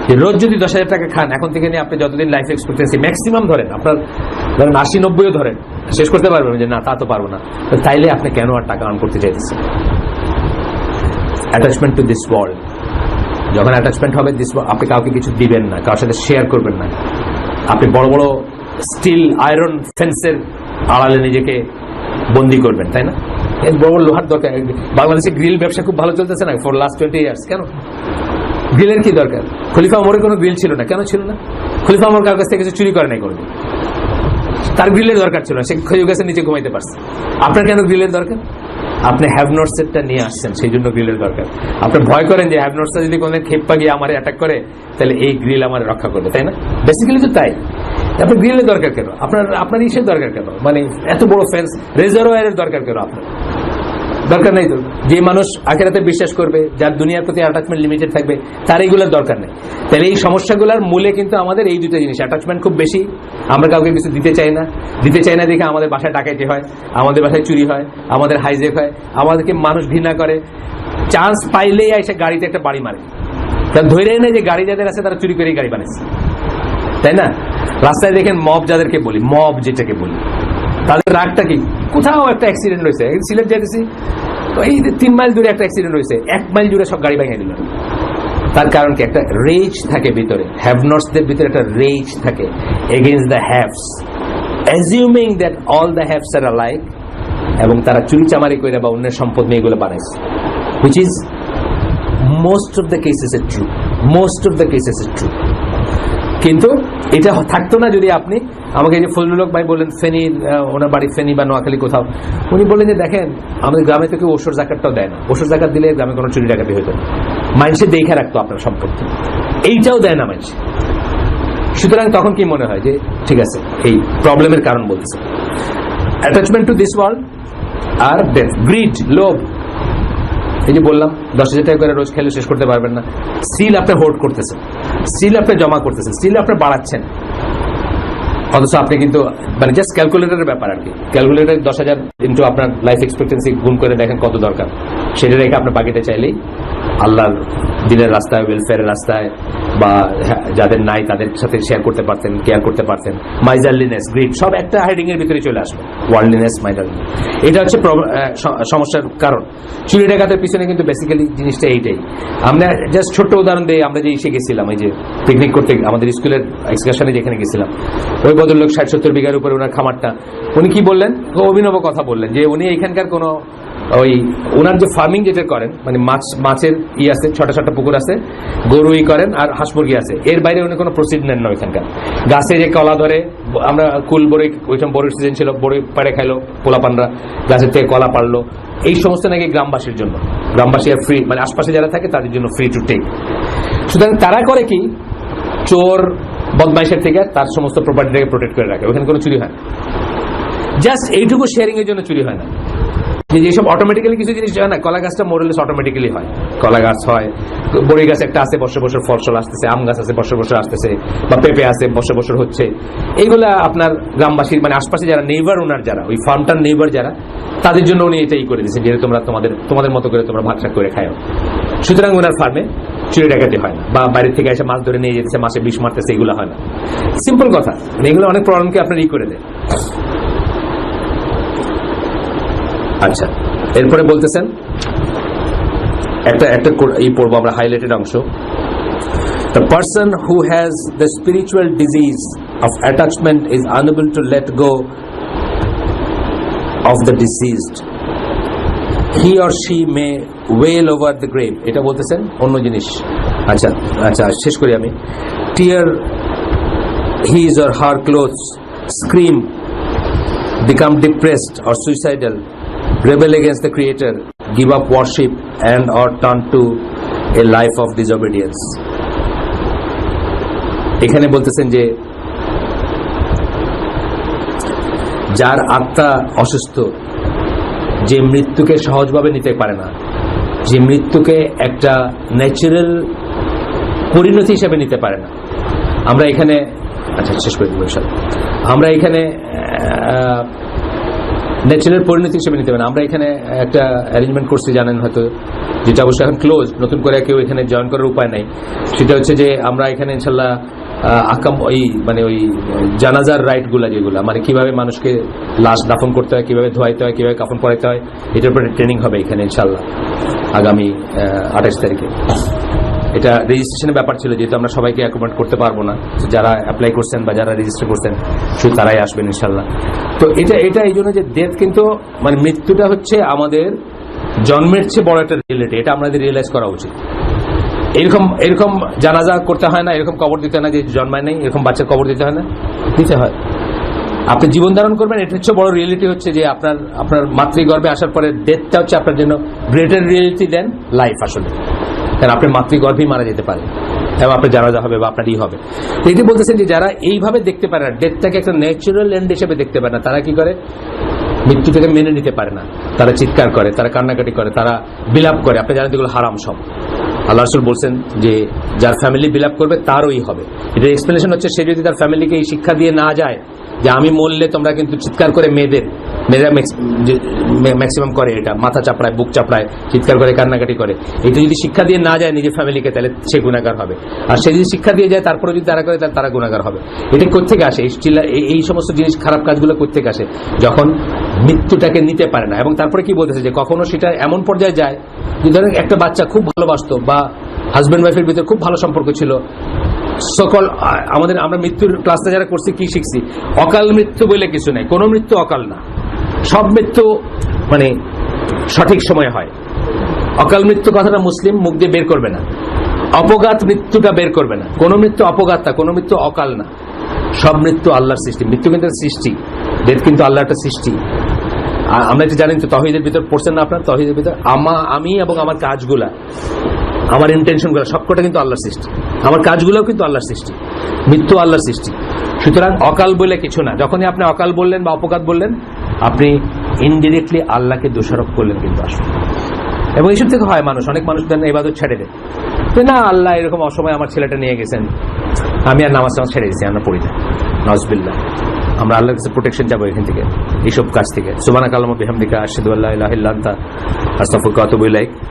যে রোজ যদি 10,000 টাকা খান, এখন থেকে নিয়ে আপনি যতদিন লাইফ এক্সপেক্টেন্সি ম্যাক্সিমাম ধরেন, আপনার ধরেন 80-90ও ধরেন, শেষ করতে পারবেন? যে না, তা তো পারবো না। তাইলে আপনি কেন আর টাকা আর্ন করতে চাইতেছেন? অ্যাটাচমেন্ট টু দিস ওয়ার্ল্ড, যখন অ্যাটাচমেন্ট হবে দিস, আপনি কাউকে কিছু দিবেন না, কারোর সাথে শেয়ার করবেন না, আপনি বড় বড় স্টিল আয়রন ফেন্সের আড়ালে নিজেকে বন্দি করবেন, তাই না? বড় বড় লোহার দরকার। বাংলাদেশে গ্রিল ব্যবসা খুব ভালো চলতেছে না ফর লাস্ট 20 ইয়ার্স, কেন? গ্রিলের কি দরকার? খলিফা ওমরের কোনো গ্রিল ছিল না, কেন ছিল না? খলিফা ওমর কার কাছ থেকে কিছু চুরি করে নাই কোনোদিন, তার গ্রিলের দরকার ছিল না, সে খেজুর গাছের নিচে ঘুমাইতে পারছে। আপনার কেন গ্রিলের দরকার? আপনি হ্যাভ নট সেটটা নিয়ে আসছেন, সেই জন্য গ্রিলের দরকার। আপনি ভয় করেন যে হ্যাভ নটসটা যদি কোনোদিন খেপ্পা গিয়ে আমার অ্যাটাক করে, তাহলে এই গ্রিল আমার রক্ষা করবে, তাই না? বেসিক্যালি তো তাই। আপনার গ্রিলের দরকার কেন? আপনার ইসের দরকার কেন? মানে এত বড় ফেন্স, রিজার্ভায়ারের দরকার কেন? আপনার দরকার নেই তো। যে মানুষ আখিরাতে বিশ্বাস করবে, যার দুনিয়ার প্রতি অ্যাটাচমেন্ট লিমিটেড থাকবে, তার এইগুলোর দরকার নেই। তাহলে এই সমস্যাগুলোর মূলে কিন্তু আমাদের এই দুটো জিনিস, অ্যাটাচমেন্ট খুব বেশি, আমরা কাউকে কিছু দিতে চাই না দেখে আমাদের বাসায় ডাকাইতে হয়, আমাদের বাসায় চুরি হয়, আমাদের হাইজেক হয়, আমাদেরকে মানুষ ঘৃণা করে, চান্স পাইলেই এসে গাড়িতে একটা বাড়ি মারে। তার ধৈর্য নেই যে গাড়ি যাদের আছে তারা চুরি করেই গাড়ি বানাচ্ছে, তাই না? রাস্তায় দেখেন মব, যাদেরকে বলি মব, যেটাকে বলি, তাদের রাগটা কি? কোথাও একটা অ্যাক্সিডেন্ট হয়েছে, সিলেট যাইতেছি, এই 3 মাইল দূরে একটা অ্যাক্সিডেন্ট হয়েছে, 1 মাইল জুড়ে সব গাড়ি ভেঙে দিল। তার কারণ কি? একটা রেজ থাকে ভিতরে, হ্যাভ নটসদের ভিতরে একটা রেজ থাকে against the haves, assuming that all the haves are alike এবং তারা চুরি চামারি করে বা অন্যের সম্পদ নিয়ে এগুলো বানাইছে, which is most of the cases is true, most of the cases is true. কিন্তু এটা থাকতো না যদি আপনি আমাকে যে ফজলুল হক ভাই বললেন ফেনীর, ওনার বাড়ি ফেনী বা নোয়াখালী কোথাও, উনি বললেন যে দেখেন আমাদের গ্রামে তো কেউ ওসর জাকাতটাও দেয় না, ওসর জাকাত দিলে গ্রামে কোনো চুরি ডাকাতি হতো না, মানুষে দেখে রাখতো আপনার সম্পত্তি, এইটাও দেয় না মানুষ। সুতরাং তখন কি মনে হয় যে ঠিক আছে, এই প্রবলেমের কারণ বলতেছে অ্যাটাচমেন্ট টু দিস ওয়ার্ল্ড আর ডেথ, গ্রিড, লোভ। এই যে বললাম 10,000 টাকা করে রোজ খেলে শেষ করতে পারবেন না, স্টিল আপনি হোল্ড করতেছেন, স্টিল আপনি জমা করতেছেন, স্টিল আপনি বাড়াচ্ছেন, অথচ আপনি কিন্তু মানে জাস্ট ক্যালকুলেটরের ব্যাপার আর কি, ক্যালকুলেটর 10,000 ইন্টু আপনার লাইফ এক্সপেক্টেন্সি গুণ করে দেখেন কত দরকার, সেটা রেখে আপনার বাকিটা চাইলেই আল্লাহর দিনের রাস্তায়, ওয়েলফেয়ারের রাস্তায় বা যাদের নাই তাদের সাথে শেয়ার করতে পারতেন, কেয়ার করতে পারতেন। মাইজারলিনেস, গ্রিড সব একটা হেডিং এর ভিতরে চলে আসবে, ওয়ার্ল্ডলিনেস, মাইজারলিনেস, এটা হচ্ছে সমস্যার কারণ। চুরি ডাকাতের পিছনে কিন্তু বেসিক্যালি জিনিসটা এইটাই। আমরা জাস্ট ছোট্ট উদাহরণ দিই, আমরা যে এসে গেছিলাম এই যে পিকনিক করতে আমাদের স্কুলের এক্সকারশনে যেখানে গেছিলাম, ওই ভদ্রলোক 60-70 বিঘার উপরে ওনার খামারটা, উনি কি বললেন, অভিনব কথা বললেন যে উনি এখানকার কোনো ওই ওনার যে ফার্মিং যেটা করেন মানে মাছের আছে, ছোট পুকুর আছে, গরু করেন আর হাঁস মুরগি আছে, এর বাইরে উনি কোনো প্রসিড নেন না। ওইখানকার গাছে যে কলা ধরে, আমরা কুল বড়ই, ওইসব বড়ির সিজন ছিল, বড়ই পাড়ে খাইলো পোলাপানরা, গাছের থেকে কলা পারলো, এই সমস্ত নাকি গ্রামবাসীর জন্য, গ্রামবাসী আর ফ্রি, মানে আশপাশে যারা থাকে তাদের জন্য ফ্রি টু টেক। সুতরাং তারা করে কি, চোর বদমাইশের থেকে তার সমস্ত প্রপার্টিটাকে প্রোটেক্ট করে রাখে, ওখানে কোনো চুরি হয় না। জাস্ট এইটুকু শেয়ারিং এর জন্য চুরি হয় না। যেসব অটোমেটিক্যালি কিছু জিনিস হয় না, কলা গাছটা মোরেলেস অটোমেটিক্যালি হয়, কলা গাছ হয়, বড়ি গাছ একটা আছে বছর বছর ফসল আসতেছে, আম গাছ আছে বছর বছর আসতেছে, বা পেঁপে আছে বছর বছর হচ্ছে, এইগুলা আপনার গ্রামবাসীর মানে আশপাশে যারা নেইবার, ওনার যারা ওই ফার্মটার নেইবার যারা, তাদের জন্য উনি এটাই করে দিয়েছেন, যেহেতু তোমরা তোমাদের মতো করে তোমরা ভাগ করে খাও। সুতরাং ওনার ফার্মে চুরি ডাকাতি হয় না, বা বাইরে থেকে এসে মাছ ধরে নিয়ে যেতেছে, মাসে বিষ মারতেছে, এগুলো হয় না। সিম্পল কথা, এগুলো অনেক প্রবলেমকে আপনার করে দেয়। আচ্ছা, এরপরে বলতেছেন একটা এই পড়বো আমরা, হাইলাইটেড অংশ। The person who has the spiritual disease of attachment is unable to let go of the deceased. He or she may wail over the grave. এটা বলতেছেন অন্য জিনিস। আচ্ছা আচ্ছা, শেষ করি আমি। Tear his or her clothes, scream, become depressed or suicidal, rebel against the Creator, give up worship and or turn to a life of disobedience. এখানে বলতেছেন যে যার আত্মা অসুস্থ, যে মৃত্যুকে সহজভাবে নিতে পারে না, যে মৃত্যুকে একটা ন্যাচারাল পরিণতি হিসেবে নিতে পারে না। আমরা এখানে আচ্ছা শেষ করে দিব, আমরা এখানে ন্যাচারাল পরিণতি হিসেবে নিতে পারে না। আমরা এখানে একটা অ্যারেঞ্জমেন্ট করছি জানেন হয়তো, যেটা অবশ্যই এখন ক্লোজ, নতুন করে কেউ এখানে জয়েন করার উপায় নাই। সেটা হচ্ছে যে আমরা এখানে ইনশাল্লাহ ওই জানাজার রাইট গুলা, যেগুলা মানে কিভাবে মানুষকে লাশ দাফন করতে হয়, কিভাবে ধোয়াইতে হয়, কিভাবে কাফন পরাইতে হয়, এটার উপরে ট্রেনিং হবে এখানে ইনশাল্লাহ আগামী 28 তারিখে। এটা রেজিস্ট্রেশনের ব্যাপার ছিল, যেহেতু আমরা সবাইকে অ্যাকোমোডেট করতে পারবো না, যারা অ্যাপ্লাই করছেন বা যারা রেজিস্টার করছেন শুধু তারাই আসবেন ইনশাল্লাহ। তো এটা এই জন্য যে ডেথ কিন্তু মানে মৃত্যুটা হচ্ছে আমাদের জন্মের চেয়ে বড় একটা রিয়েলিটি, এটা আমাদের রিয়েলাইজ করা উচিত। এরকম জানাজা করতে হয় না, এরকম কবর দিতে হয় না যে জন্মায় নেই, এরকম বাচ্চার কবর দিতে হয় না, দিতে হয়। আপনি জীবন ধারণ করবেন, এটা হচ্ছে বড় রিয়েলিটি, হচ্ছে যে আপনার মাতৃগর্ভে আসার পরে ডেথটা হচ্ছে আপনার জন্য গ্রেটার রিয়েলিটি দেন লাইফ আসলে। কারণ আপনি মাতৃগর্ভেই মারা যেতে পারেন এবং আপনার জানাজা হবে বা আপনারই হবে। এটি বলতেছেন যে যারা এইভাবে দেখতে পারে না, ডেথটাকে একটা ন্যাচারাল এন্ড হিসেবে দেখতে পারে না, তারা কি করে, মৃত্যু থেকে মেনে নিতে পারে না, তারা চিৎকার করে, তারা কান্নাকাটি করে, তারা বিলাপ করে। আপনি জানেন এগুলো হারাম সব। আল্লাহ রাসূল বলছেন যে যার ফ্যামিলি বিলাপ করবে তারই হবে। এটার এক্সপ্লেনেশন হচ্ছে সে যদি তার ফ্যামিলিকে এই শিক্ষা দিয়ে না যায় যে আমি মরলে তোমরা কিন্তু চিৎকার করে, মেয়েরা ম্যাক্সিমাম করে এটা, মাথা চাপড়ায়, বুক চাপড়ায়, চিৎকার করে, কান্নাকাটি করে। এটা যদি শিক্ষা দিয়ে না যায় নিজের ফ্যামিলিকে, তাহলে সে গুনাহগার হবে। আর সে যদি শিক্ষা দিয়ে যায় তারপরে যদি তারা করে, তাহলে তারা গুনাহগার হবে। এটা কোত্থেকে আসে? এই সমস্ত জিনিস, খারাপ কাজগুলো কোত্থেকে আসে? যখন মৃত্যুটাকে নিতে পারে না। এবং তারপরে কি বলতেছে যে কখনো সেটা এমন পর্যায়ে যায় যে ধরেন একটা বাচ্চা খুব ভালোবাসতো বা হাজব্যান্ড ওয়াইফের ভিতরে খুব ভালো সম্পর্ক ছিল, সকল আমরা মৃত্যুর ক্লাসটা যারা করছি কি শিখছি, অকাল মৃত্যু বলে কিছু নাই, কোনো মৃত্যু অকাল না, সব মৃত্যু মানে সঠিক সময় হয়। অকাল মৃত্যু কথাটা মুসলিম মুখ দিয়ে বের করবে না, অপঘাত মৃত্যুটা বের করবে না। কোন মৃত্যু অপঘাত না, কোন মৃত্যু অকাল না, সব মৃত্যু আল্লাহর সৃষ্টি। মৃত্যু কিন্তু সৃষ্টি, ডেথ কিন্তু আল্লাহর একটা সৃষ্টি। আমরা এটা জানেন তো, তৌহিদের ভিতর পড়ছেন না আপনার? তৌহিদের ভিতর আমি এবং আমার কাজগুলা, আমার ইন্টেনশনগুলো সবকটা কিন্তু আল্লাহর সৃষ্টি, আমার কাজগুলোও কিন্তু আল্লাহর সৃষ্টি, মৃত্যু আল্লাহর সৃষ্টি। সুতরাং অকাল বলে কিছু না। যখনই আপনি অকাল বললেন বা অপঘাত বললেন, আপনি ইনডিরেক্টলি আল্লাহকে দোষারোপ করলেন কিন্তু আসলে। এবং এইসব থেকে হয় মানুষ, অনেক মানুষ দেন ইবাদত ছেড়ে দেয়, না আল্লাহ এরকম অসময় আমার ছেলেটা নিয়ে গেছেন, আমি আর নামাজ ছেড়ে দিয়েছি, আমরা পড়ি না, নাউজুবিল্লাহ। আমরা আল্লাহর কাছে প্রোটেকশন যাবো এখান থেকে, এইসব কাজ থেকে। সুবহানাকাল্লাহুম্মা বিহামদিকা আশহাদু আল্লা ইলাহা ইল্লা আনতা আস্তাগফিরুকা ওয়া আতুবু ইলাইক।